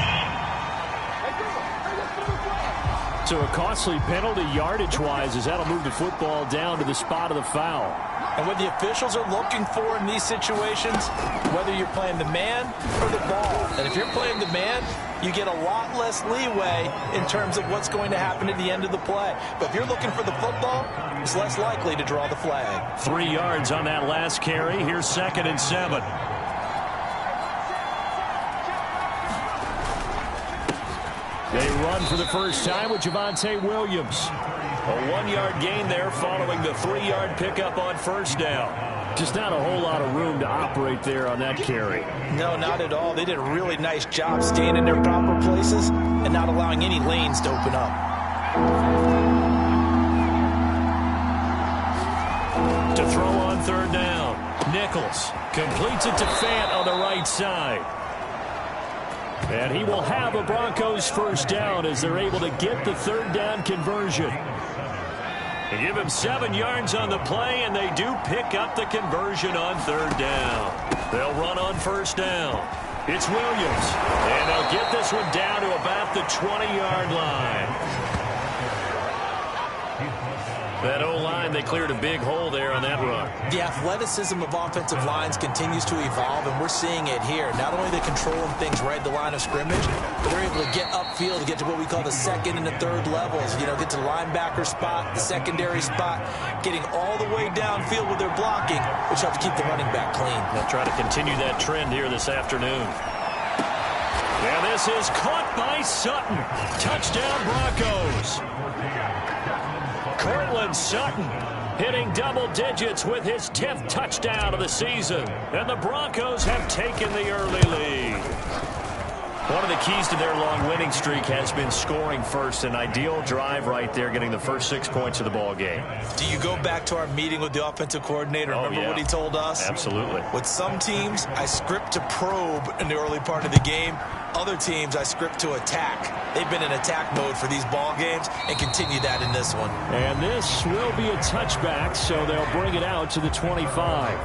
So a costly penalty yardage-wise as that'll move the football down to the spot of the foul. And what the officials are looking for in these situations, whether you're playing the man or the ball. And if you're playing the man, you get a lot less leeway in terms of what's going to happen at the end of the play. But if you're looking for the football, it's less likely to draw the flag. 3 yards on that last carry. Here's 2nd and 7. They run for the first time with Javonte Williams. A 1-yard gain there following the 3-yard pickup on first down. Just not a whole lot of room to operate there on that carry. No, not at all. They did a really nice job staying in their proper places and not allowing any lanes to open up. To throw on 3rd down. Nichols completes it to Fant on the right side. And he will have a Broncos first down as they're able to get the 3rd down conversion. They give him 7 yards on the play, and they do pick up the conversion on 3rd down. They'll run on first down. It's Williams, and they'll get this one down to about the 20-yard line. That O-line, they cleared a big hole there on that run. The athleticism of offensive lines continues to evolve, and we're seeing it here. Not only are they controlling things right at the line of scrimmage, but they're able to get upfield to get to what we call the 2nd and the 3rd levels. You know, get to the linebacker spot, the secondary spot, getting all the way downfield with their blocking, which helps keep the running back clean. They'll try to continue that trend here this afternoon. And this is caught by Sutton. Touchdown, Broncos. Cortland Sutton hitting double digits with his 10th touchdown of the season. And the Broncos have taken the early lead. One of the keys to their long winning streak has been scoring first. An ideal drive right there, getting the first 6 points of the ball game. Do you go back to our meeting with the offensive coordinator? Remember what he told us? Absolutely. With some teams, I script to probe in the early part of the game. Other teams, I script to attack. They've been in attack mode for these ball games and continue that in this one. And this will be a touchback, so they'll bring it out to the 25.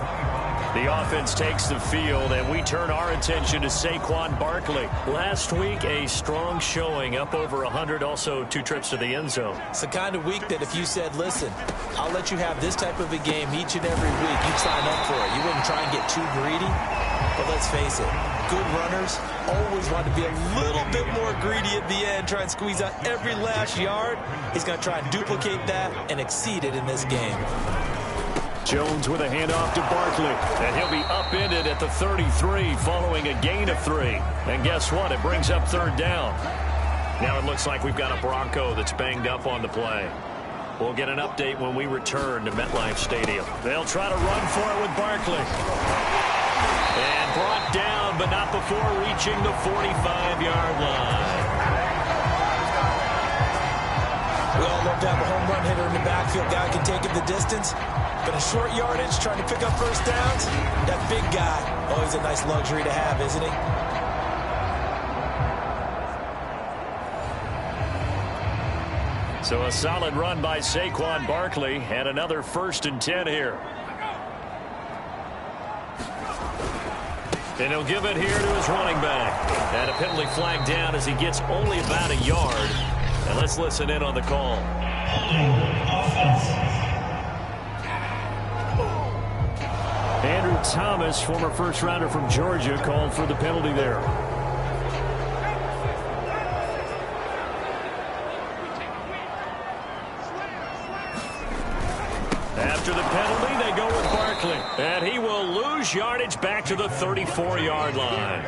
The offense takes the field, and we turn our attention to Saquon Barkley. Last week, a strong showing, up over 100, also 2 trips to the end zone. It's the kind of week that if you said, listen, I'll let you have this type of a game each and every week, you'd sign up for it. You wouldn't try and get too greedy. But let's face it, good runners always want to be a little bit more greedy at the end, try and squeeze out every last yard. He's going to try and duplicate that and exceed it in this game. Jones with a handoff to Barkley, and he'll be upended at the 33 following a gain of 3. And guess what? It brings up 3rd down. Now it looks like we've got a Bronco that's banged up on the play. We'll get an update when we return to MetLife Stadium. They'll try to run for it with Barkley. And brought down, but not before reaching the 45-yard line. We all love to have a home run hitter in the backfield. Guy can take it the distance. But a short yardage, trying to pick up first downs, that big guy, always a nice luxury to have, isn't he? So a solid run by Saquon Barkley, and another 1st and 10 here. And he'll give it here to his running back. And a penalty flag down as he gets only about a yard. And let's listen in on the call. Andrew Thomas, former first-rounder from Georgia, called for the penalty there. After the penalty, they go with Barkley. And he will lose yardage back to the 34-yard line.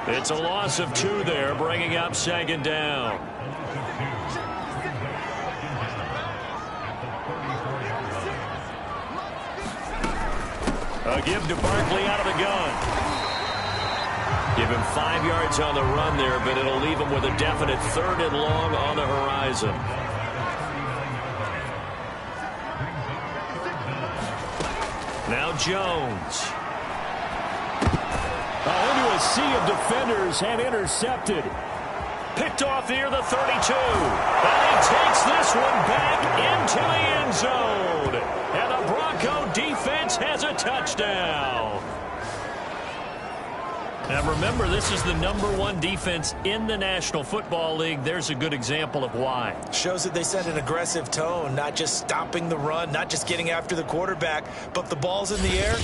It's a loss of 2 there, bringing up second down. A give to Barkley out of the gun. Give him 5 yards on the run there, but it'll leave him with a definite 3rd and long on the horizon. Now Jones. Into a sea of defenders and intercepted. Picked off near the 32. And he takes this one back into the end zone. And the Bronco defense has a touchdown. Now remember, this is the #1 defense in the National Football League. There's a good example of why. Shows that they set an aggressive tone, not just stopping the run, not just getting after the quarterback, but the ball's in the air.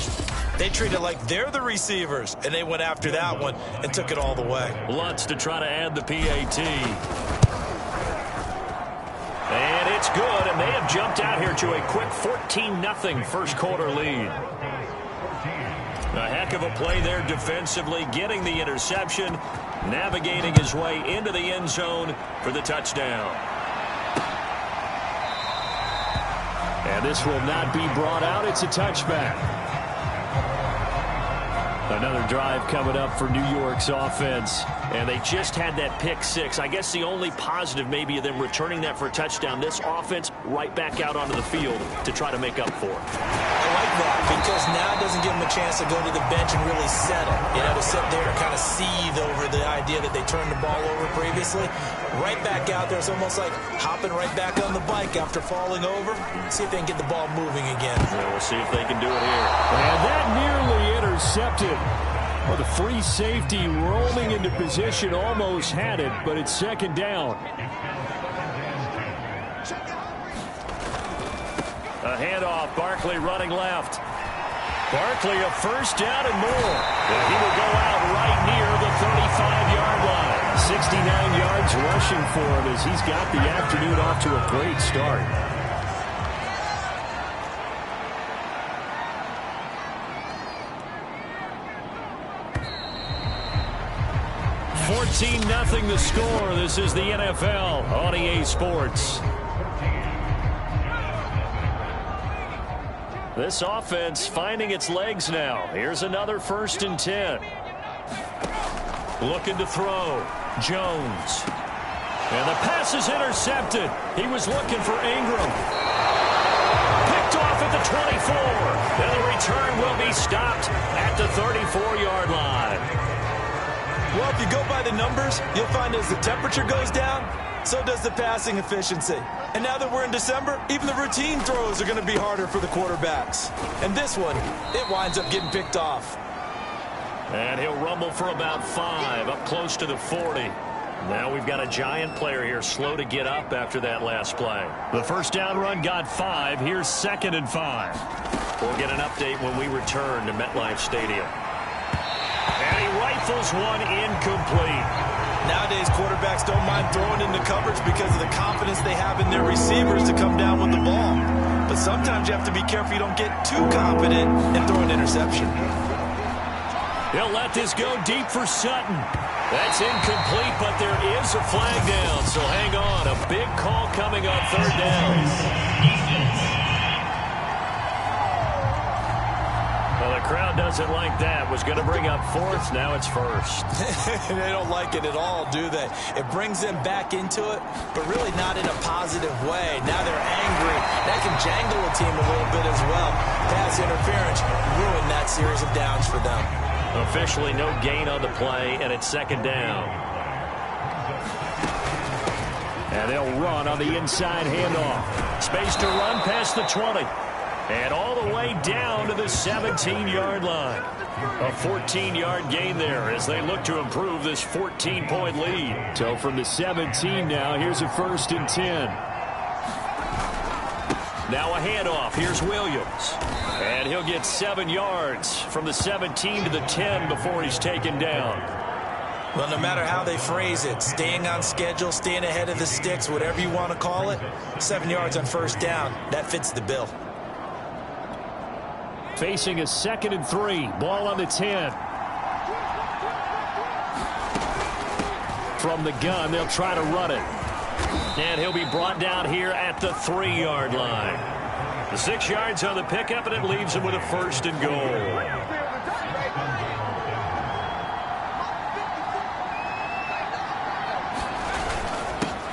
They treat it like they're the receivers, and they went after that one and took it all the way. Lutz to try to add the PAT. And it's good, and they have jumped out here to a quick 14-0 first quarter lead. A heck of a play there defensively, getting the interception, navigating his way into the end zone for the touchdown. And this will not be brought out. It's a touchback. Another drive coming up for New York's offense. And they just had that pick 6. I guess the only positive maybe of them returning that for a touchdown. This offense right back out onto the field to try to make up for it. I like that because now it doesn't give them a chance to go to the bench and really settle. You know, to sit there and kind of seethe over the idea that they turned the ball over previously. Right back out there. It's almost like hopping right back on the bike after falling over. See if they can get the ball moving again. Yeah, we'll see if they can do it here. And that nearly intercepted. Well, the free safety rolling into position almost had it, but it's second down. A handoff, Barkley running left. Barkley a first down and more. And he will go out right near the 35-yard line. 69 yards rushing for him as he's got the afternoon off to a great start. 14-0 the score. This is the NFL on EA Sports. This offense finding its legs now. Here's another 1st and 10. Looking to throw. Jones. And the pass is intercepted. He was looking for Ingram. Picked off at the 24. And the return will be stopped at the 34-yard line. Well, if you go by the numbers, you'll find as the temperature goes down, so does the passing efficiency. And now that we're in December, even the routine throws are going to be harder for the quarterbacks. And this one, it winds up getting picked off. And he'll rumble for about 5, up close to the 40. Now we've got a giant player here, slow to get up after that last play. The first down run got 5. Here's 2nd and 5. We'll get an update when we return to MetLife Stadium. And he rifles one incomplete. Nowadays, quarterbacks don't mind throwing into coverage because of the confidence they have in their receivers to come down with the ball. But sometimes you have to be careful you don't get too confident and throw an interception. He'll let this go deep for Sutton. That's incomplete, but there is a flag down, so hang on. A big call coming on 3rd down. Well, the crowd doesn't like that. Was going to bring up 4th. Now it's 1st. They don't like it at all, do they? It brings them back into it, but really not in a positive way. Now they're angry. That can jangle a team a little bit as well. Pass interference ruined that series of downs for them. Officially no gain on the play, and it's 2nd down. And they'll run on the inside handoff. Space to run past the 20. And all the way down to the 17-yard line. A 14-yard gain there as they look to improve this 14-point lead. So from the 17 now, here's a 1st and 10. Now a handoff. Here's Williams. And he'll get 7 yards from the 17 to the 10 before he's taken down. Well, no matter how they phrase it, staying on schedule, staying ahead of the sticks, whatever you want to call it, 7 yards on 1st down, that fits the bill. Facing a 2nd and 3. Ball on the 10. From the gun, they'll try to run it. And he'll be brought down here at the 3-yard line. The 6 yards on the pickup, and it leaves him with a 1st and goal.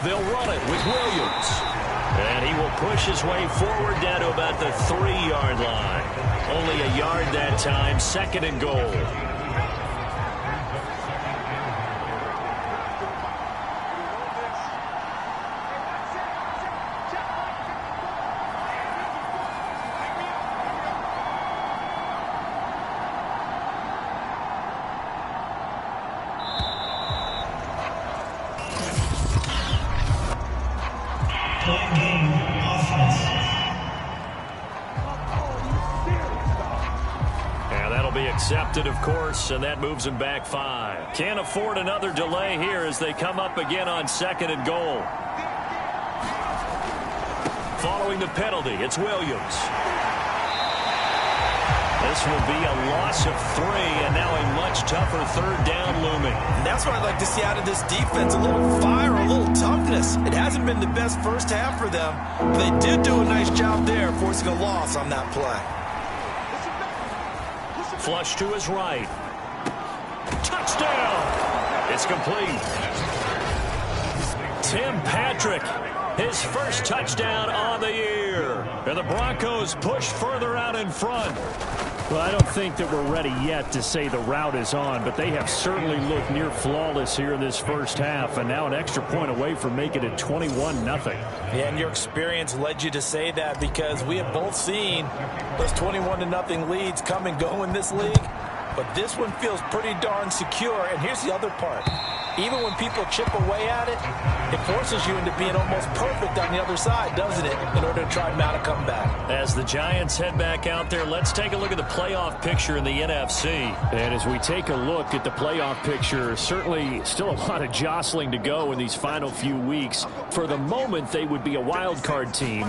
They'll run it with Williams. And he will push his way forward down to about the 3-yard line. Only a yard that time, 2nd and goal. Accepted, of course, and that moves him back 5. Can't afford another delay here as they come up again on 2nd and goal. Following the penalty, it's Williams. This will be a loss of 3, and now a much tougher 3rd down looming. And that's what I'd like to see out of this defense, a little fire, a little toughness. It hasn't been the best first half for them, but they did do a nice job there, forcing a loss on that play. Flush to his right. Touchdown! It's complete. Tim Patrick, his first touchdown on the year. And the Broncos push further out in front. Well, I don't think that we're ready yet to say the route is on, but they have certainly looked near flawless here in this first half, and now an extra point away from making it 21-0. Yeah, and your experience led you to say that because we have both seen those 21-0 leads come and go in this league, but this one feels pretty darn secure, and here's the other part. Even when people chip away at it, it forces you into being almost perfect on the other side, doesn't it, in order to try and mount a comeback. As the Giants head back out there, let's take a look at the playoff picture in the NFC. And as we take a look at the playoff picture, certainly still a lot of jostling to go in these final few weeks. For the moment, they would be a wild card team,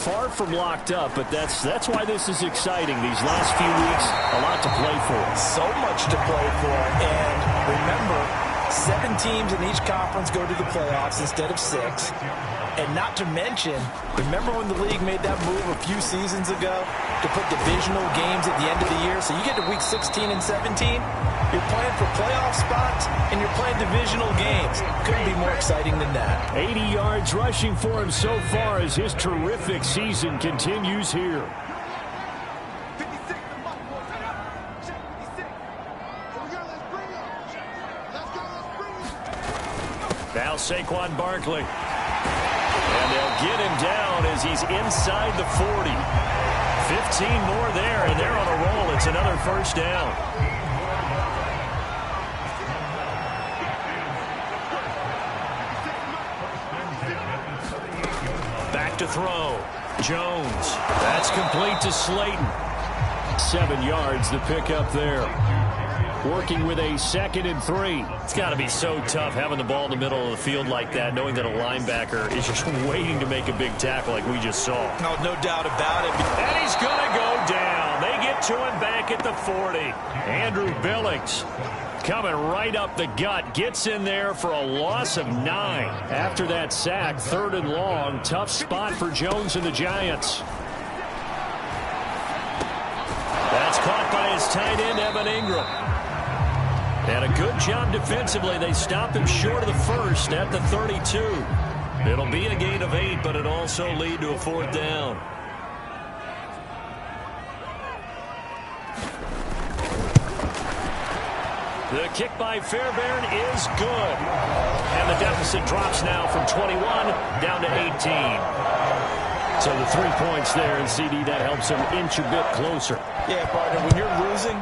far from locked up, but that's why this is exciting. These last few weeks, a lot to play for. So much to play for, and remember, 7 teams in each conference go to the playoffs instead of 6. And not to mention, remember when the league made that move a few seasons ago to put divisional games at the end of the year? So you get to week 16 and 17, you're playing for playoff spots, and you're playing divisional games. Couldn't be more exciting than that. 80 yards rushing for him so far as his terrific season continues here. Now Saquon Barkley. And they'll get him down as he's inside the 40. 15 more there, and they're on a roll. It's another 1st down. Back to throw. Jones. That's complete to Slayton. 7 yards, the pickup there. Working with a 2nd and 3. It's got to be so tough having the ball in the middle of the field like that, knowing that a linebacker is just waiting to make a big tackle like we just saw. No doubt about it. And he's going to go down. They get to him back at the 40. Andrew Billings coming right up the gut. Gets in there for a loss of 9. After that sack, 3rd and long. Tough spot for Jones and the Giants. That's caught by his tight end, Evan Ingram. And a good job defensively. They stop him short of the 1st at the 32. It'll be a gain of 8, but it also lead to a 4th down. The kick by Fairbairn is good. And the deficit drops now from 21 down to 18. So the 3 points there, and CD, that helps him inch a bit closer. Yeah, partner, when you're losing,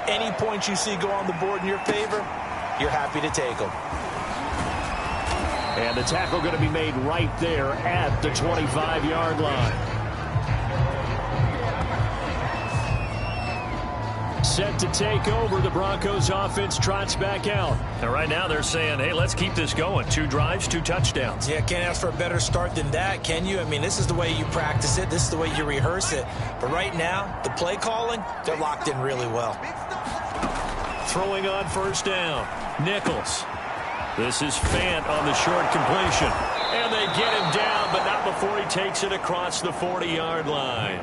any points you see go on the board in your favor, you're happy to take them. And the tackle going to be made right there at the 25-yard line. Set to take over. The Broncos offense trots back out. And right now they're saying, hey, let's keep this going. 2 drives, 2 touchdowns. Yeah, can't ask for a better start than that, can you? I mean, this is the way you practice it. This is the way you rehearse it. But right now, the play calling, they're locked in really well. Throwing on first down. Nichols. This is Fant on the short completion. And they get him down, but not before he takes it across the 40-yard line.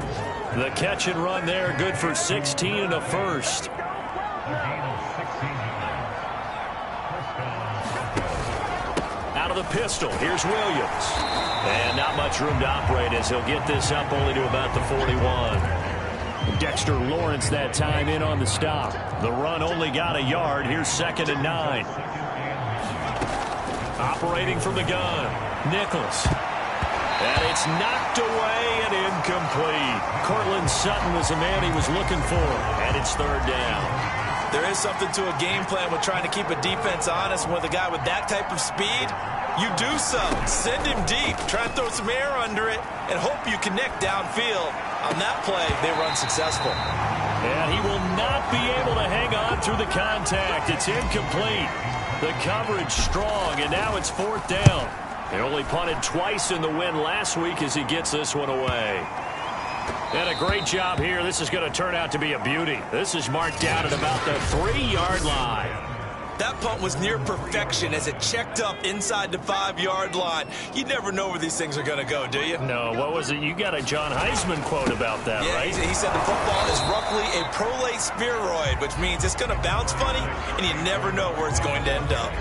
The catch and run there, good for 16 and a first. Out of the pistol, here's Williams. And not much room to operate as he'll get this up only to about the 41. Dexter Lawrence that time in on the stop. The run only got a yard. Here's 2nd and 9. Operating from the gun, Nichols. And it's knocked away and incomplete. Cortland Sutton was the man he was looking for. And it's 3rd down. There is something to a game plan with trying to keep a defense honest. With a guy with that type of speed, you do so. Send him deep. Try and throw some air under it and hope you connect downfield. On that play, they run successful. And he will not be able to hang on through the contact. It's incomplete. The coverage strong, and now it's 4th down. They only punted twice in the win last week as he gets this one away. And a great job here. This is going to turn out to be a beauty. This is marked down at about the 3-yard line. That punt was near perfection as it checked up inside the 5-yard line. You never know where these things are going to go, do you? No, what was it? You got a John Heisman quote about that, yeah, right? He said the football is roughly a prolate spheroid, which means it's going to bounce funny, and you never know where it's going to end up.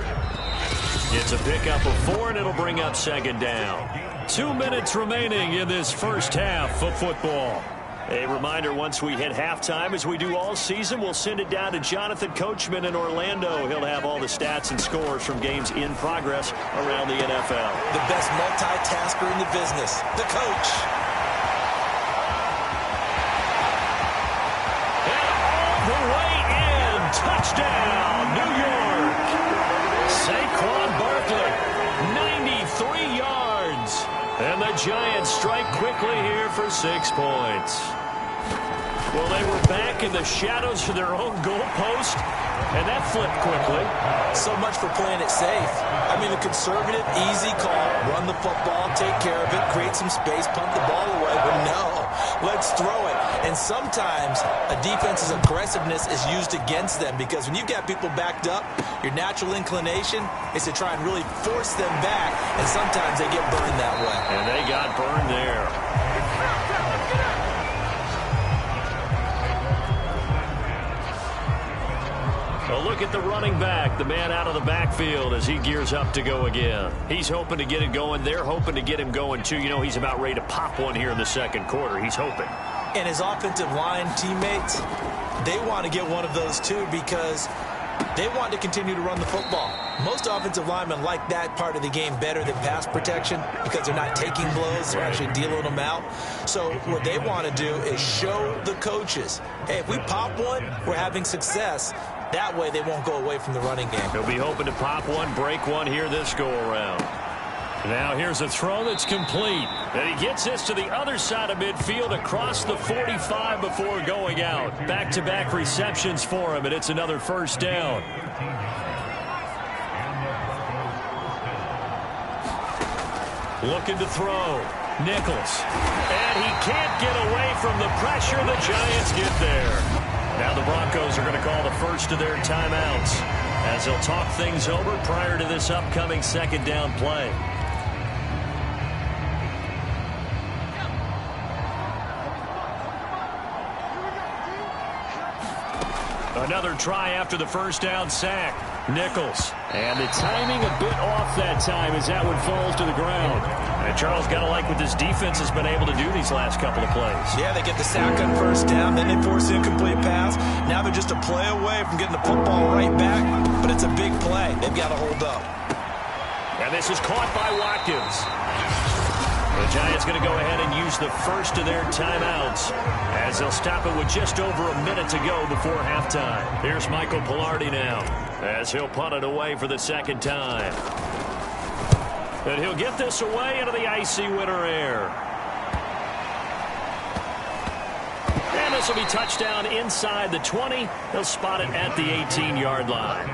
It's a pickup of 4, and it'll bring up 2nd down. 2 minutes remaining in this first half of football. A reminder, once we hit halftime, as we do all season, we'll send it down to Jonathan Coachman in Orlando. He'll have all the stats and scores from games in progress around the NFL. The best multitasker in the business, the coach. And all the way in, touchdown, New York. Saquon Barkley, 93 yards. And the Giants strike quickly here for 6 points. Well, they were back in the shadows of their own goalpost, and that flipped quickly. So much for playing it safe. I mean, a conservative, easy call, run the football, take care of it, create some space, punt the ball away. But no, let's throw it. And sometimes a defense's aggressiveness is used against them because when you've got people backed up, your natural inclination is to try and really force them back, and sometimes they get burned that way. And they got burned there. A look at the running back, the man out of the backfield as he gears up to go again. He's hoping to get it going. They're hoping to get him going, too. You know, he's about ready to pop one here in the 2nd quarter. He's hoping. And his offensive line teammates, they want to get one of those, too, because they want to continue to run the football. Most offensive linemen like that part of the game better than pass protection because they're not taking blows, they're actually dealing them out. So what they want to do is show the coaches, hey, if we pop one, we're having success. That way they won't go away from the running game. He'll be hoping to pop one, break one here this go-around. Now here's a throw that's complete. And he gets this to the other side of midfield across the 45 before going out. Back-to-back receptions for him, and it's another 1st down. Looking to throw. Nichols. And he can't get away from the pressure. The Giants get there. Now the Broncos are going to call the first of their timeouts as they'll talk things over prior to this upcoming 2nd down play. Another try after the 1st down sack. Nichols. And the timing a bit off that time as that one falls to the ground. And Charles, got to like what this defense has been able to do these last couple of plays. Yeah, they get the sack on 1st down, then they force the incomplete pass. Now they're just a play away from getting the football right back, but it's a big play. They've got to hold up. And this is caught by Watkins. The Giants going to go ahead and use the first of their timeouts as they'll stop it with just over a minute to go before halftime. Here's Michael Pilardi now as he'll punt it away for the second time. And he'll get this away into the icy winter air. And this will be touchdown inside the 20. They'll spot it at the 18-yard line.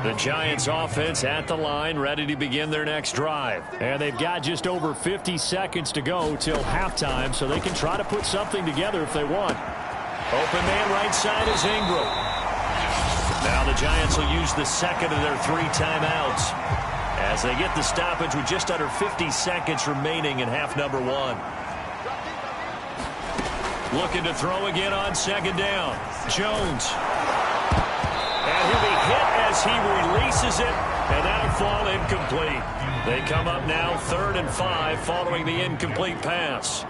The Giants offense at the line, ready to begin their next drive. And they've got just over 50 seconds to go till halftime, so they can try to put something together if they want. Open man right side is Ingram. Now the Giants will use the second of their 3 timeouts as they get the stoppage with just under 50 seconds remaining in half number 1. Looking to throw again on second down. Jones. And he'll be hit as he releases it, and that'll fall incomplete. They come up now 3rd and 5 following the incomplete pass.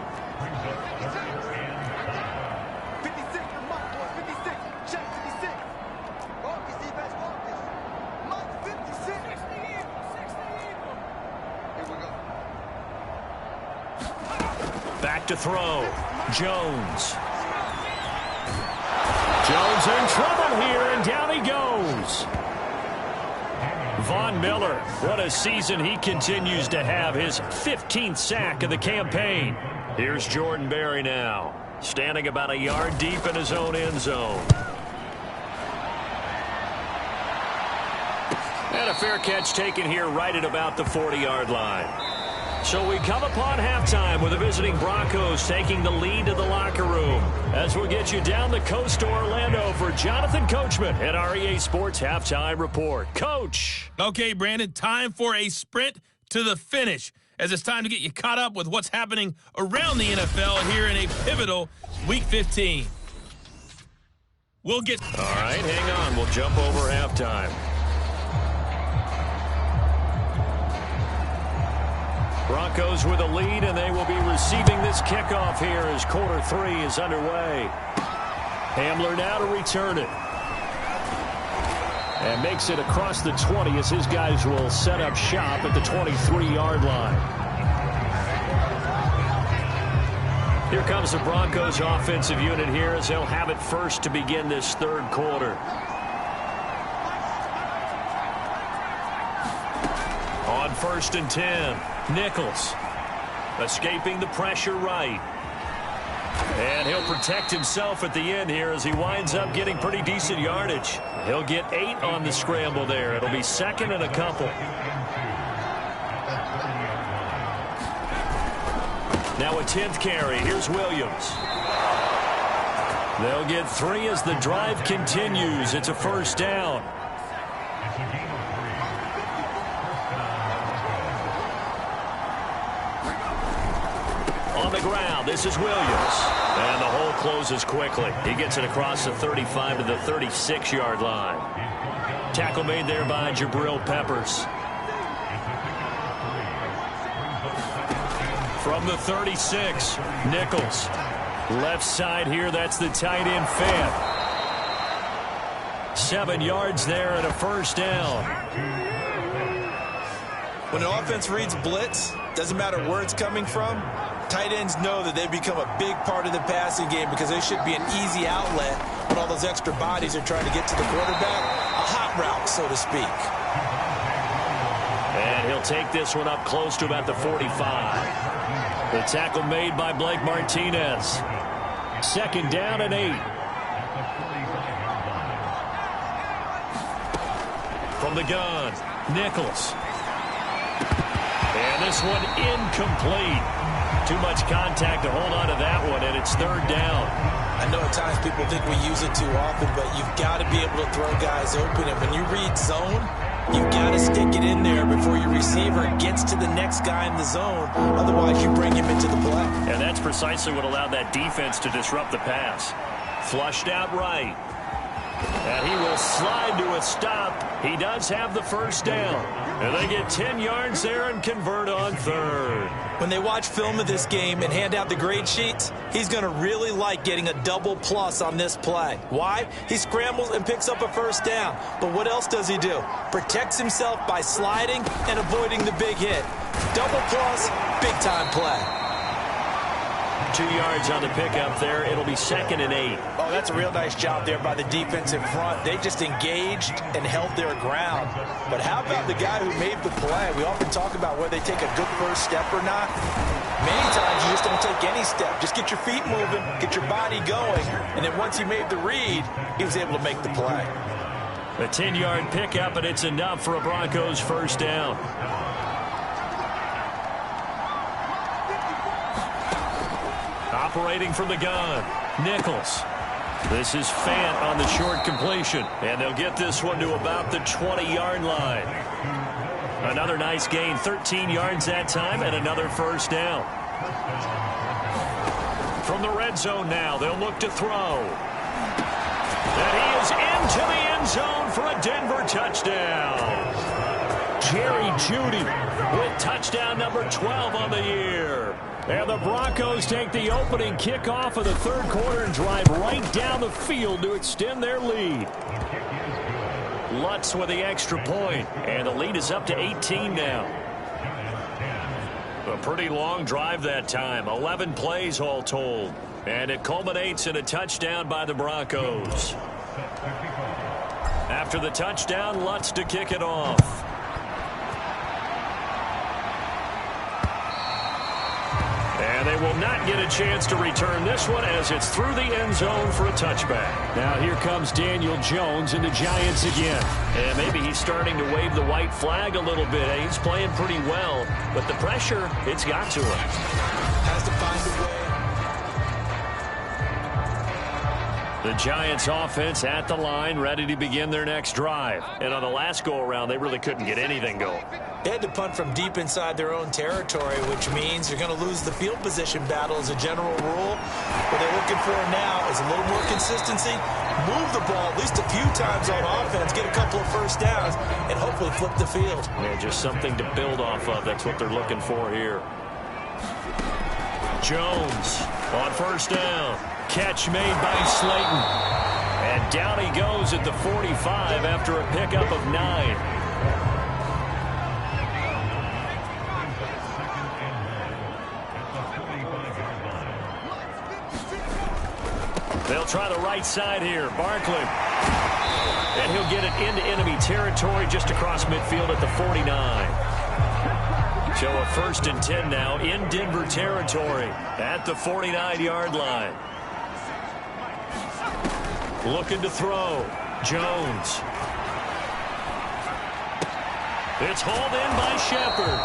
Back to throw. Jones. Jones in trouble here, and down he goes. Von Miller, what a season he continues to have. His 15th sack of the campaign. Here's Jordan Berry now, standing about a yard deep in his own end zone. And a fair catch taken here right at about the 40-yard line. So we come upon halftime with the visiting Broncos taking the lead to the locker room. As we'll get you down the coast to Orlando for Jonathan Coachman at our EA Sports Halftime Report. Coach. Okay, Brandon, time for a sprint to the finish, as it's time to get you caught up with what's happening around the NFL here in a pivotal Week 15. We'll get... All right, hang on. We'll jump over halftime. Broncos with a lead, and they will be receiving this kickoff here as quarter 3 is underway. Hamler now to return it. And makes it across the 20 as his guys will set up shop at the 23-yard line. Here comes the Broncos offensive unit here as they'll have it first to begin this 3rd quarter. On 1st and 10. Nichols escaping the pressure right. And he'll protect himself at the end here as he winds up getting pretty decent yardage. He'll get 8 on the scramble there. It'll be 2nd and a couple. Now a 10th carry. Here's Williams. They'll get 3 as the drive continues. It's a 1st down. On the ground, this is Williams. And the hole closes quickly. He gets it across the 35 to the 36-yard line. Tackle made there by Jabril Peppers. From the 36, Nichols. Left side here, that's the tight end Fant. 7 yards there and a 1st down. When an offense reads blitz, doesn't matter where it's coming from, tight ends know that they've become a big part of the passing game because they should be an easy outlet when all those extra bodies are trying to get to the quarterback. A hot route, so to speak. And he'll take this one up close to about the 45. The tackle made by Blake Martinez. 2nd down and 8. From the gun, Nichols. And this one incomplete. Too much contact to hold on to that one, and it's 3rd down. I know at times people think we use it too often, but you've got to be able to throw guys open. And when you read zone, you've got to stick it in there before your receiver gets to the next guy in the zone. Otherwise, you bring him into the play. And that's precisely what allowed that defense to disrupt the pass. Flushed out right. And he will slide to a stop. He does have the first down. And they get 10 yards there and convert on third. When they watch film of this game and hand out the grade sheets, he's going to really like getting a double plus on this play. Why? He scrambles and picks up a first down. But what else does he do? Protects himself by sliding and avoiding the big hit. Double plus, big-time play. 2 yards on the pickup there. It'll be 2nd and 8. Oh, that's a real nice job there by the defensive front. They just engaged and held their ground. But how about the guy who made the play? We often talk about whether they take a good first step or not. Many times you just don't take any step. Just get your feet moving, get your body going, and then once he made the read, he was able to make the play. A 10-yard pickup, and it's enough for a Broncos first down. Operating from the gun, Nichols. This is Fant on the short completion, and they'll get this one to about the 20-yard line. Another nice gain, 13 yards that time, and another first down. From the red zone now, they'll look to throw. And he is into the end zone for a Denver touchdown. Jerry Jeudy with touchdown number 12 on the year. And the Broncos take the opening kickoff of the third quarter and drive right down the field to extend their lead. Lutz with the extra point, and the lead is up to 18 now. A pretty long drive that time, 11 plays all told. And it culminates in a touchdown by the Broncos. After the touchdown, Lutz to kick it off. And they will not get a chance to return this one as it's through the end zone for a touchback. Now here comes Daniel Jones and the Giants again. And maybe he's starting to wave the white flag a little bit. He's playing pretty well, but the pressure, it's got to him. Has to find a way. The Giants offense at the line, ready to begin their next drive. And on the last go-around, they really couldn't get anything going. They had to punt from deep inside their own territory, which means you're going to lose the field position battle as a general rule. What they're looking for now is a little more consistency, move the ball at least a few times on offense, get a couple of first downs, and hopefully flip the field. Yeah, just something to build off of. That's what they're looking for here. Jones on first down. Catch made by Slayton. And down he goes at the 45 after a pickup of 9. They'll try the right side here. Barkley. And he'll get it into enemy territory just across midfield at the 49. So a 1st and 10 now in Denver territory at the 49-yard line. Looking to throw. Jones. It's hauled in by Shepard.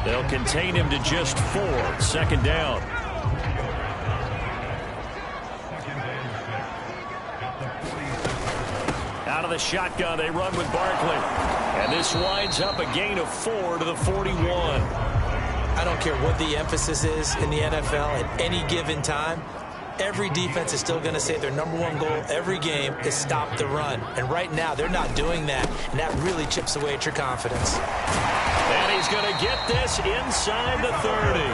They'll contain him to just 4. 2nd down. Out of the shotgun, they run with Barkley. And this winds up a gain of 4 to the 41. I don't care what the emphasis is in the NFL at any given time. Every defense is still going to say their #1 goal every game is stop the run. And right now, they're not doing that. And that really chips away at your confidence. And he's going to get this inside the 30.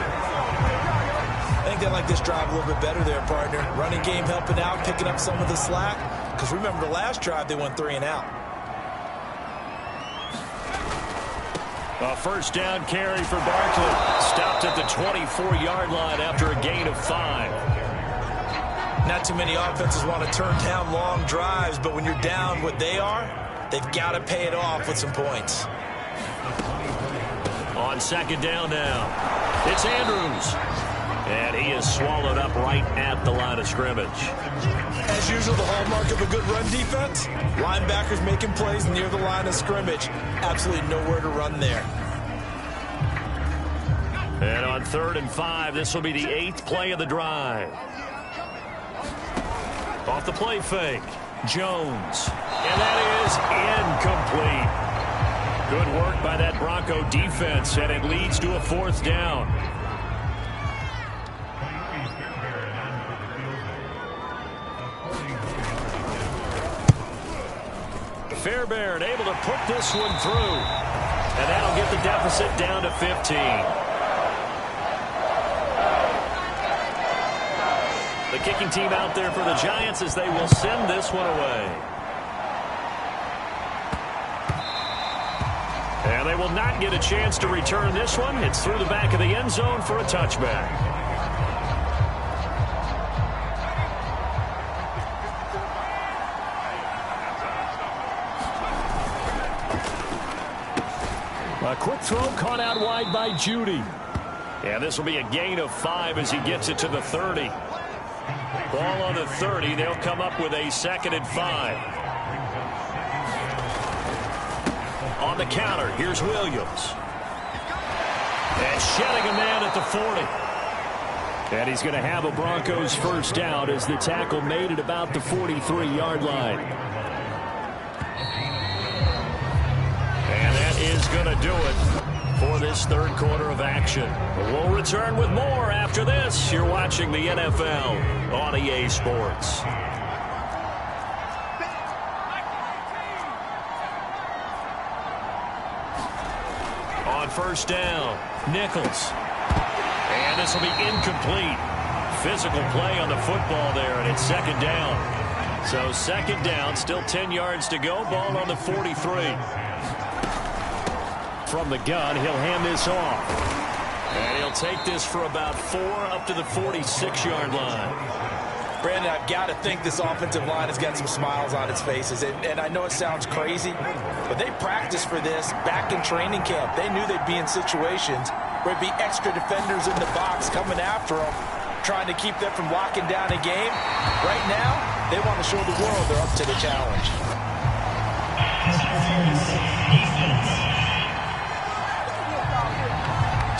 I think they like this drive a little bit better there, partner. Running game helping out, picking up some of the slack. Because remember, the last drive, they went 3 and out. A first down carry for Barkley. Stopped at the 24-yard line after a gain of 5. Not too many offenses want to turn down long drives, but when you're down what they are, they've got to pay it off with some points. On 2nd down now, it's Andrews. And he is swallowed up right at the line of scrimmage. As usual, the hallmark of a good run defense, linebackers making plays near the line of scrimmage. Absolutely nowhere to run there. And on 3rd and 5, this will be the 8th play of the drive. Off the play fake, Jones. And that is incomplete. Good work by that Bronco defense, and it leads to a 4th down. Fairbairn able to put this one through. And that'll get the deficit down to 15. The kicking team out there for the Giants as they will send this one away. And they will not get a chance to return this one. It's through the back of the end zone for a touchback. A quick throw caught out wide by Judy. And this will be a gain of 5 as he gets it to the 30. Ball on the 30. They'll come up with a 2nd and 5. On the counter, here's Williams. And shedding a man at the 40. And he's going to have a Broncos first down as the tackle made at about the 43-yard line. And that is going to do it for this third quarter of action. We'll return with more after this. You're watching the NFL on EA Sports. On first down, Nichols. And this will be incomplete. Physical play on the football there, and it's 2nd down. So 2nd down, still 10 yards to go. Ball on the 43. From the gun, he'll hand this off. And he'll take this for about 4 up to the 46-yard line. Brandon, I've got to think this offensive line has got some smiles on its faces. And I know it sounds crazy, but they practiced for this back in training camp. They knew they'd be in situations where it'd be extra defenders in the box coming after them, trying to keep them from locking down a game. Right now, they want to show the world they're up to the challenge.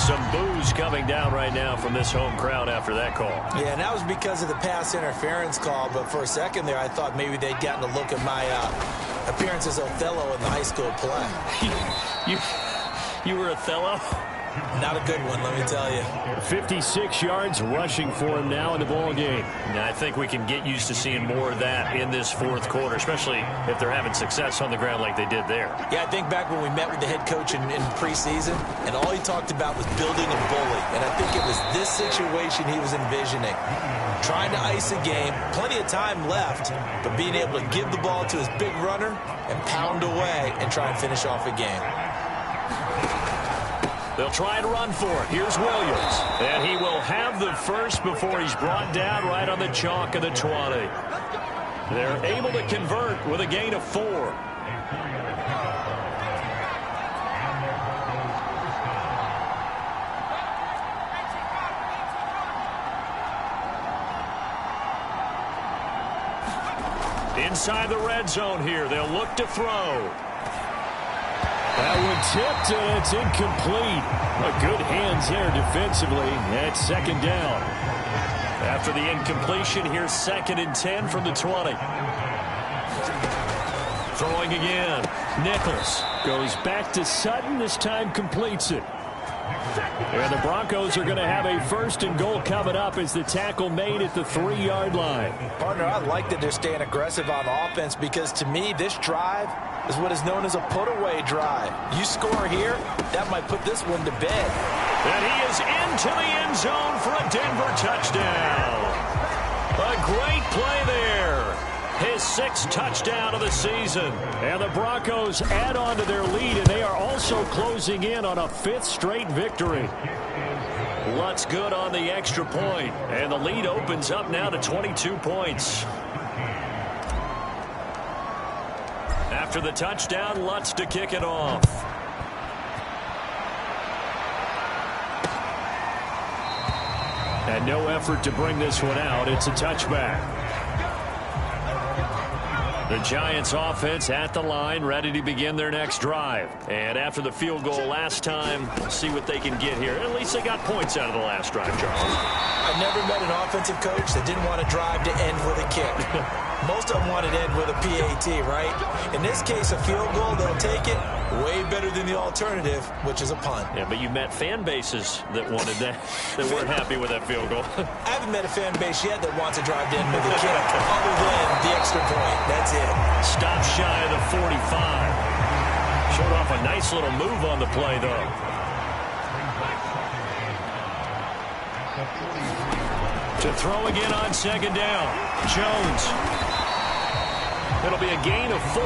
Some boos coming down right now from this home crowd after that call. Yeah, and that was because of the pass interference call. But for a second there, I thought maybe they'd gotten a look at my appearance as Othello in the high school play. You were Othello? Not a good one, let me tell you. 56 yards rushing for him now in the ball game. Now, I think we can get used to seeing more of that in this fourth quarter, especially if they're having success on the ground like they did there. Yeah, I think back when we met with the head coach in preseason, and all he talked about was building a bully. And I think it was this situation he was envisioning. Trying to ice a game, plenty of time left, but being able to give the ball to his big runner and pound away and try and finish off a game. They'll try and run for it. Here's Williams. And he will have the first before he's brought down right on the chalk of the 20. They're able to convert with a gain of 4. Inside the red zone here. They'll look to throw. That one tipped, and it's incomplete. Good hands there defensively. It's 2nd down. After the incompletion, here's 2nd and 10 from the 20. Throwing again. Nichols goes back to Sutton. This time completes it. And the Broncos are going to have a 1st and goal coming up as the tackle made at the 3-yard line. Partner, I like that they're staying aggressive on offense because, to me, this drive is what is known as a put-away drive. You score here, that might put this one to bed. And he is into the end zone for a Denver touchdown. A great play there. His 6th touchdown of the season. And the Broncos add on to their lead, and they are also closing in on a 5th straight victory. Lutz good on the extra point, and the lead opens up now to 22 points. After the touchdown, Lutz to kick it off. And no effort to bring this one out. It's a touchback. The Giants offense at the line, ready to begin their next drive. And after the field goal last time, we'll see what they can get here. At least they got points out of the last drive, Charles. I've never met an offensive coach that didn't want to drive to end with a kick. Most of them wanted to end with a PAT, right? In this case, a field goal, they'll take it. Way better than the alternative, which is a punt. Yeah, but you met fan bases that wanted that, that weren't happy with that field goal. I haven't met a fan base yet that wants to drive in with a kick other than the extra point. That's it. Stop Shy of the 45. Showed off a nice little move on the play, though. To throw again on second down. Jones. It'll be a gain of 4.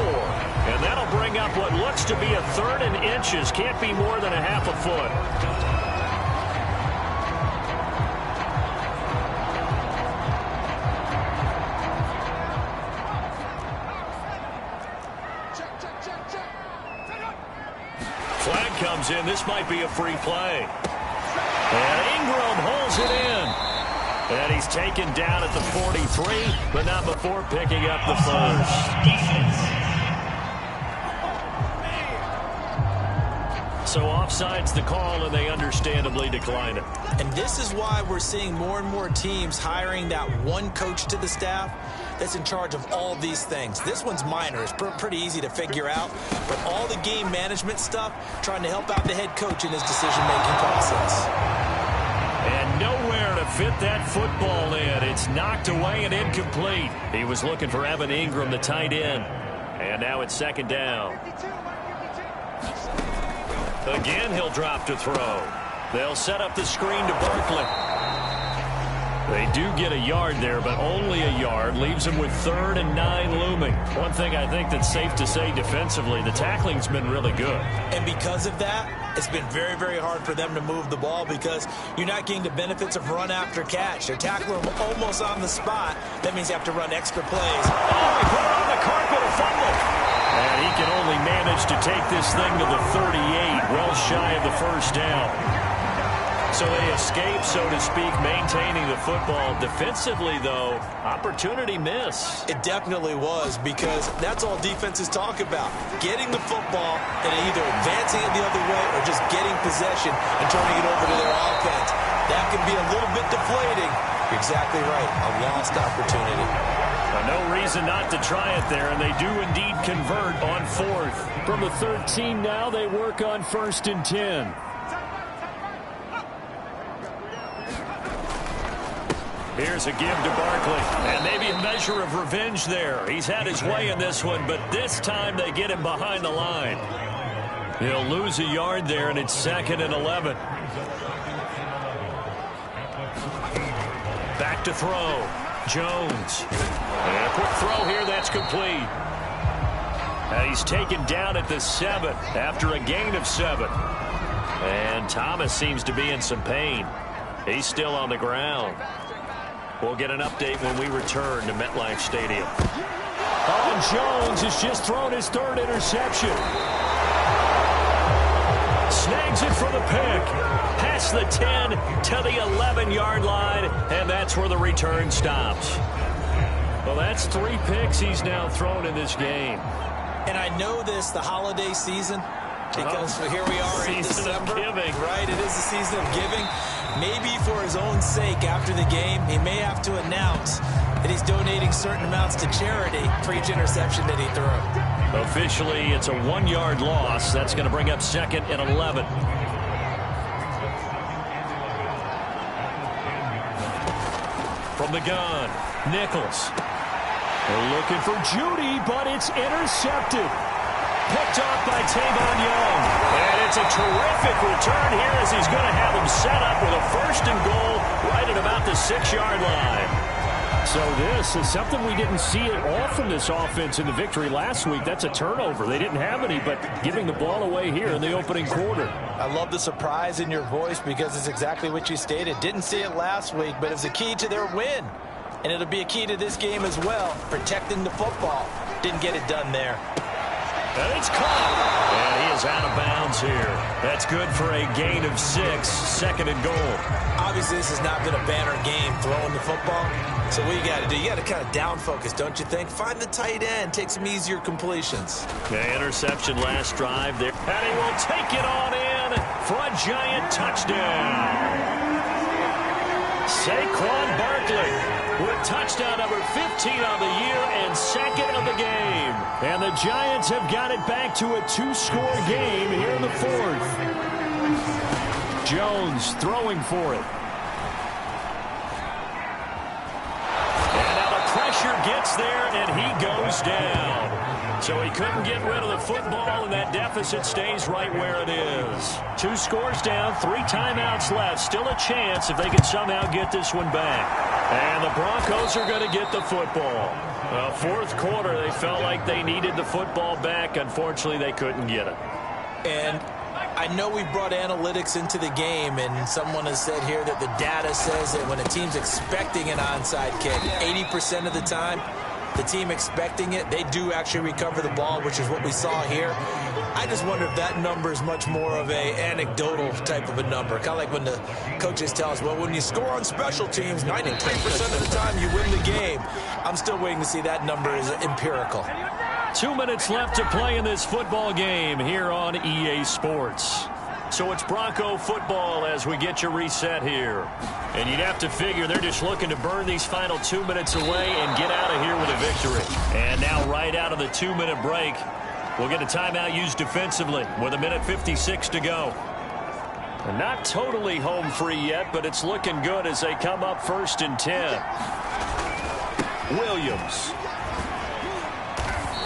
And that'll bring up what looks to be a 3rd and inches. Can't be more than a half a foot. Flag comes in. This might be a free play. And Ingram holds it in. And he's taken down at the 43, but not before picking up the first. So offside's the call, and they understandably decline it. And this is why we're seeing more and more teams hiring that one coach to the staff that's in charge of all these things. This one's minor. It's pretty easy to figure out. But all the game management stuff, trying to help out the head coach in his decision-making process. And nowhere to fit that football in. It's knocked away and incomplete. He was looking for Evan Ingram, the tight end. And now it's second down. Again, he'll drop to throw. They'll set up the screen to Barkley. They do get a yard there, but only a yard. Leaves them with 3rd and 9 looming. One thing I think that's safe to say defensively, the tackling's been really good. And because of that, it's been very, very hard for them to move the ball because you're not getting the benefits of run after catch. They're tackling them almost on the spot. That means you have to run extra plays. Oh, he put it on the carpet, a fumble. And he can only manage to take this thing to the 38, well shy of the first down. So they escape, so to speak, maintaining the football. Defensively, though, opportunity miss. It definitely was, because that's all defenses talk about. Getting the football and either advancing it the other way or just getting possession and turning it over to their offense. That can be a little bit deflating. You're exactly right. A lost opportunity. No reason not to try it there, and they do indeed convert on 4th. From the 13 now, they work on 1st and 10. Here's a give to Barkley, and maybe a measure of revenge there. He's had his way in this one, but this time they get him behind the line. He'll lose a yard there, and it's 2nd and 11. Back to throw. Jones. And a quick throw here, that's complete. And he's taken down at the 7 after a gain of 7. And Thomas seems to be in some pain. He's still on the ground. We'll get an update when we return to MetLife Stadium. Oh, and Jones has just thrown his 3rd interception. Snags it for the pick. Past the 10 to the 11-yard line, and that's where the return stops. Well, that's 3 picks he's now thrown in this game. And I know this, the holiday season, because here we are in December. Right, it is the season of giving. Maybe for his own sake after the game, he may have to announce that he's donating certain amounts to charity for each interception that he threw. Officially, it's a 1-yard loss. That's going to bring up 2nd and 11. From the gun, Nichols. They're looking for Judy, but it's intercepted. Picked off by Tavon Young. And it's a terrific return here as he's going to have him set up with a 1st and goal right at about the 6-yard line. So this is something we didn't see at all from this offense in the victory last week. That's a turnover. They didn't have any, but giving the ball away here in the opening quarter. I love the surprise in your voice because it's exactly what you stated. Didn't see it last week, but it's a key to their win. And it'll be a key to this game as well, protecting the football. Didn't get it done there. And it's caught. And he is out of bounds here. That's good for a gain of 6, 2nd and goal. Obviously, this has not been a banner game throwing the football. So what you got to do, you got to kind of down focus, don't you think? Find the tight end, take some easier completions. The interception last drive there. And he will take it on in for a giant touchdown. Saquon Barkley. with touchdown number 15 on the year and second of the game. And the Giants have got it back to a 2-score game here in the fourth. Jones throwing for it. And now the pressure gets there, and he goes down. So he couldn't get rid of the football, and that deficit stays right where it is. 2 scores down, 3 timeouts left. Still a chance if they can somehow get this one back. And the Broncos are going to get the football. Fourth quarter, they felt like they needed the football back. Unfortunately, they couldn't get it. And I know we brought analytics into the game, and someone has said here that the data says that when a team's expecting an onside kick, 80% of the time, the team expecting it, they do actually recover the ball, which is what we saw here. I just wonder if that number is much more of a anecdotal type of a number. Kind of like when the coaches tell us, well, when you score on special teams, 93% of the time you win the game. I'm still waiting to see that number is empirical. 2 minutes left to play in this football game here on EA Sports. So it's Bronco football as we get you reset here. And you'd have to figure they're just looking to burn these final 2 minutes away and get out of here with a victory. And now right out of the 2-minute break, we'll get a timeout used defensively with 1:56 to go. And not totally home free yet, but it's looking good as they come up 1st and 10. Williams.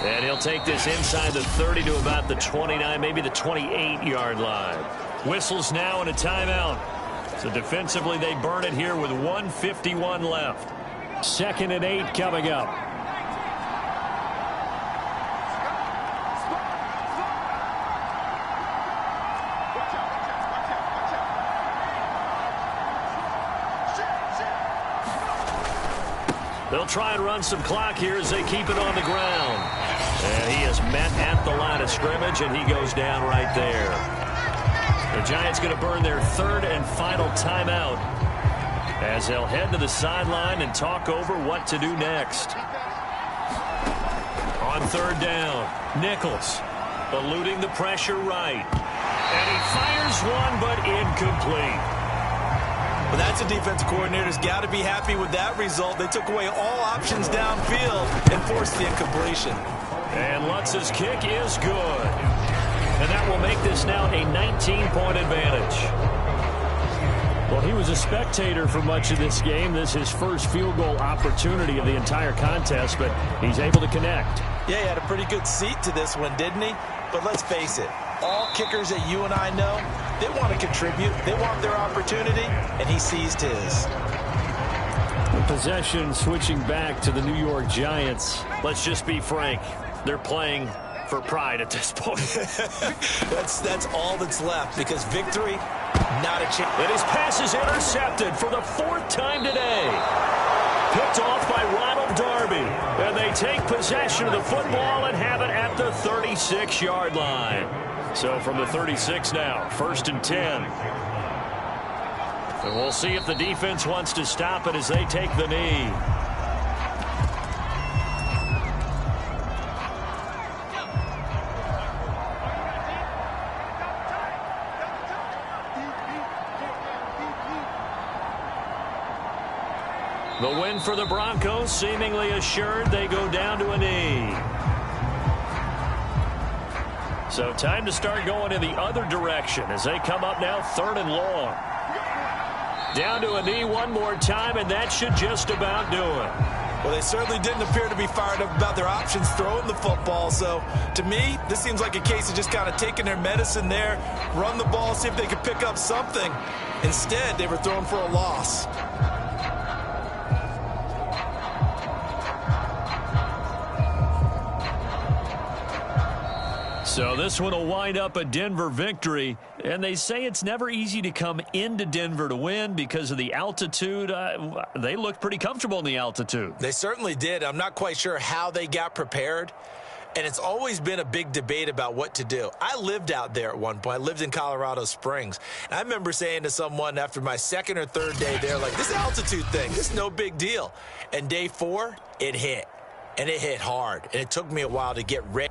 And he'll take this inside the 30 to about the 29, maybe the 28-yard line. Whistles now and a timeout. So defensively, they burn it here with 1:51 left. 2nd and 8 coming up. They'll try and run some clock here as they keep it on the ground. And he is met at the line of scrimmage, and he goes down right there. The Giants going to burn their 3rd and final timeout as they'll head to the sideline and talk over what to do next. On 3rd down, Nichols eluding the pressure right. And he fires one, but incomplete. Well, that's a defense coordinator's got to be happy with that result. They took away all options downfield and forced the incompletion. And Lutz's kick is good. And that will make this now a 19-point advantage. Well, he was a spectator for much of this game. This is his first field goal opportunity of the entire contest, but he's able to connect. Yeah, he had a pretty good seat to this one, didn't he? But let's face it, all kickers that you and I know, they want to contribute. They want their opportunity, and he seized his. The possession switching back to the New York Giants. Let's just be frank. They're playing for pride at this point. That's all that's left, because victory, not a chance. And his pass is intercepted for the 4th time today. Picked off by Ronald Darby. And they take possession of the football and have it at the 36-yard line. So from the 36 now, 1st and 10. And we'll see if the defense wants to stop it as they take the knee. The win for the Broncos seemingly assured. They go down to a knee. So time to start going in the other direction as they come up now 3rd and long. Down to a knee one more time, and that should just about do it. Well, they certainly didn't appear to be fired up about their options throwing the football. So, to me, this seems like a case of just kind of taking their medicine there, run the ball, see if they could pick up something. Instead, they were throwing for a loss. So this one will wind up a Denver victory, and they say it's never easy to come into Denver to win because of the altitude. They looked pretty comfortable in the altitude. They certainly did. I'm not quite sure how they got prepared, and it's always been a big debate about what to do. I lived out there at one point. I lived in Colorado Springs, and I remember saying to someone after my 2nd or 3rd day there, like, this altitude thing, this is no big deal. And day 4, it hit, and it hit hard, and it took me a while to get ready.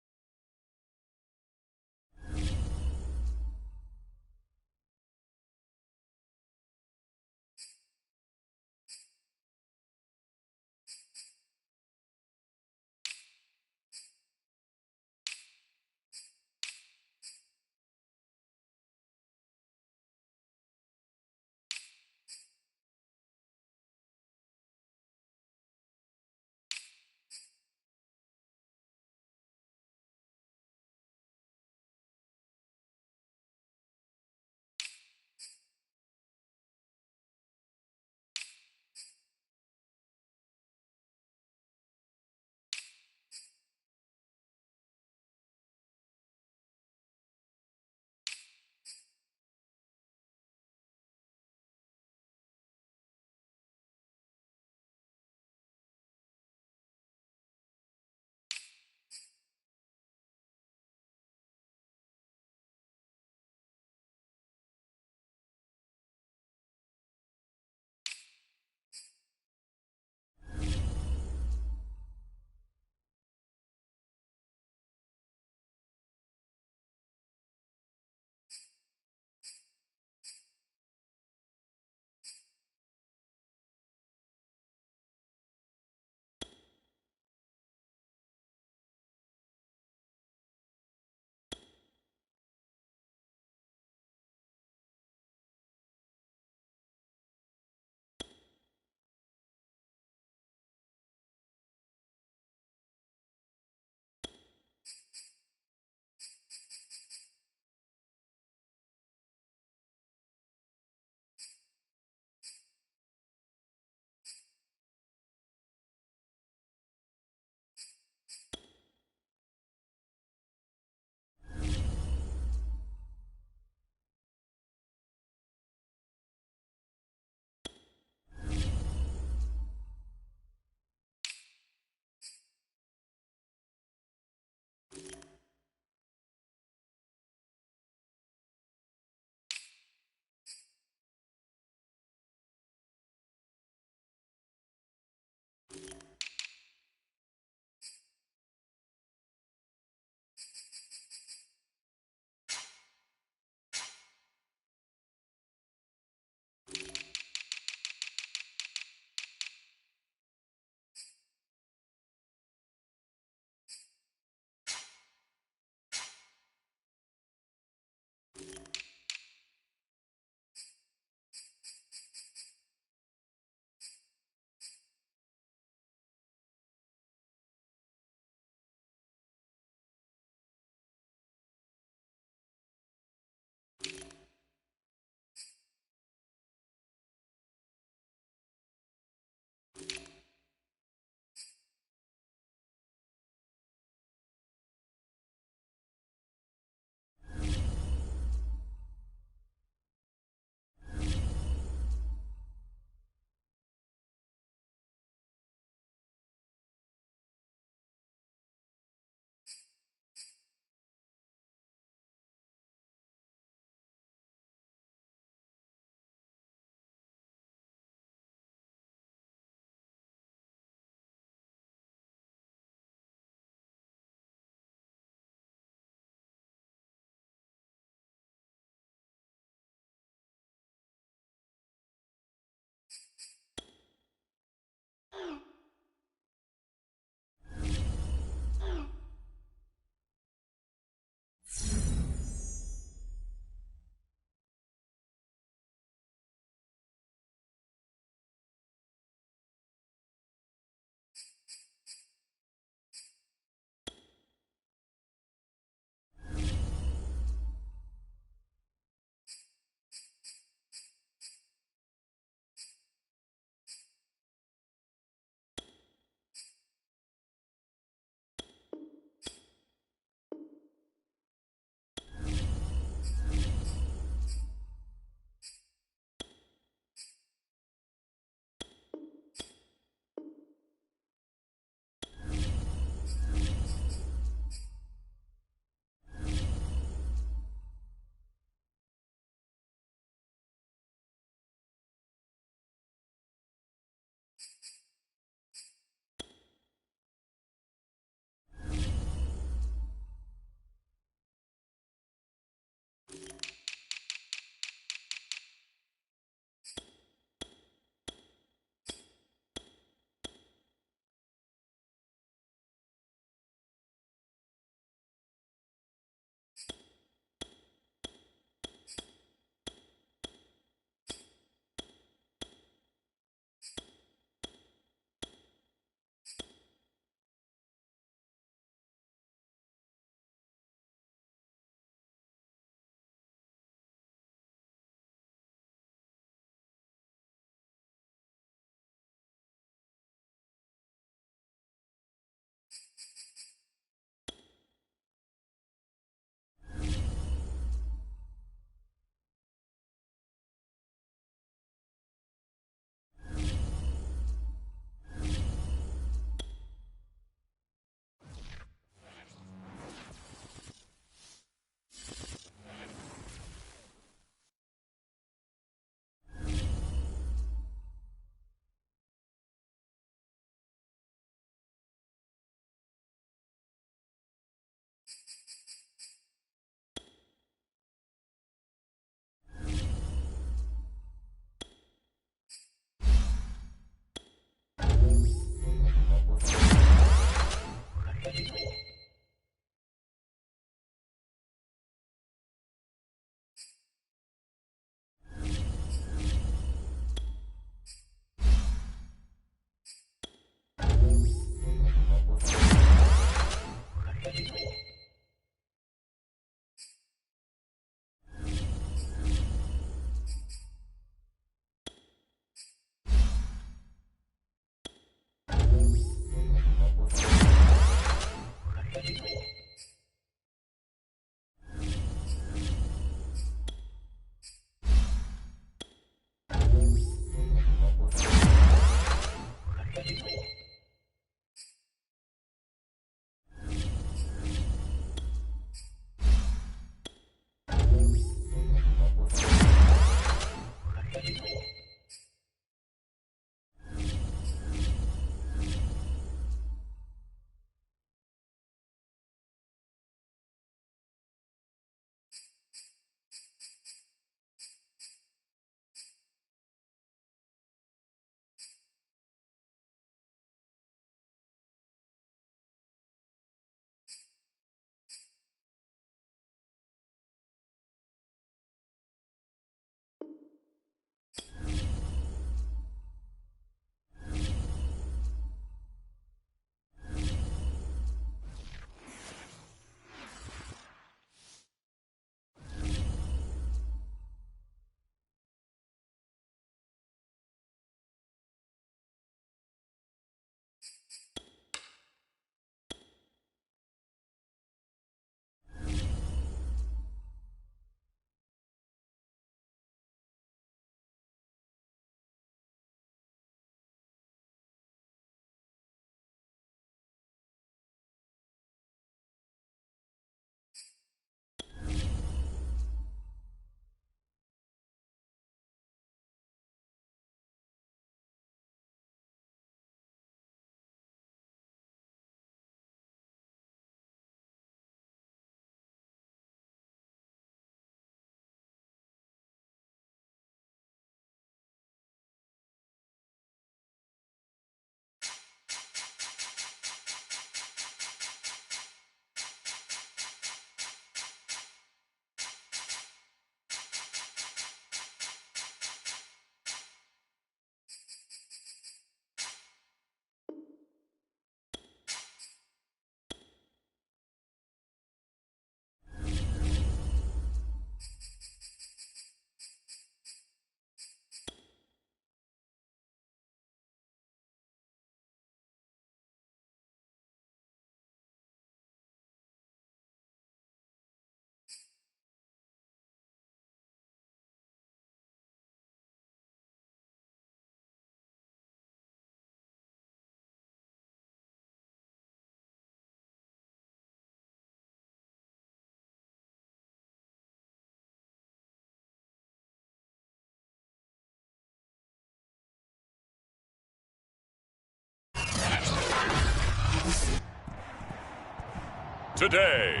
today,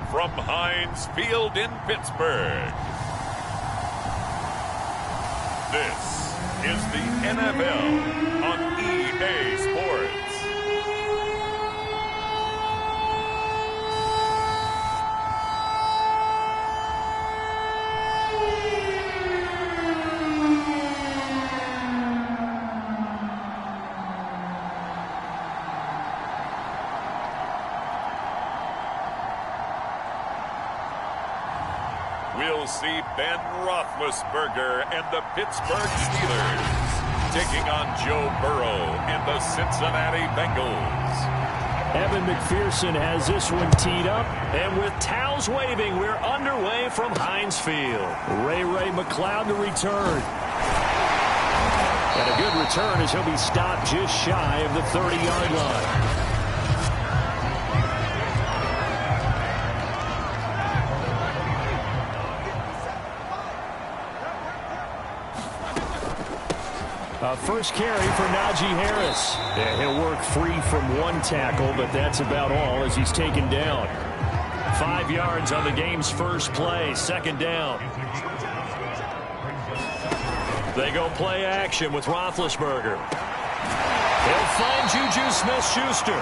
from Heinz Field in Pittsburgh, this is the NFL on EA Sports. We'll see Ben Roethlisberger and the Pittsburgh Steelers taking on Joe Burrow and the Cincinnati Bengals. Evan McPherson has this one teed up, and with towels waving, we're underway from Heinz Field. Ray McCloud to return. And a good return as he'll be stopped just shy of the 30-yard line. First carry for Najee Harris. Yeah, he'll work free from one tackle, but that's about all as he's taken down. 5 yards on the game's first play, second down. They go play action with Roethlisberger. He'll find Juju Smith-Schuster.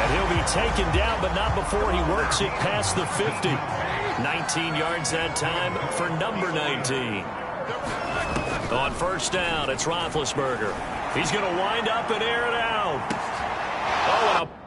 And he'll be taken down, but not before he works it past the 50. 19 yards that time for number 19. On first down, it's Roethlisberger. He's going to wind up and air it out. Oh, and a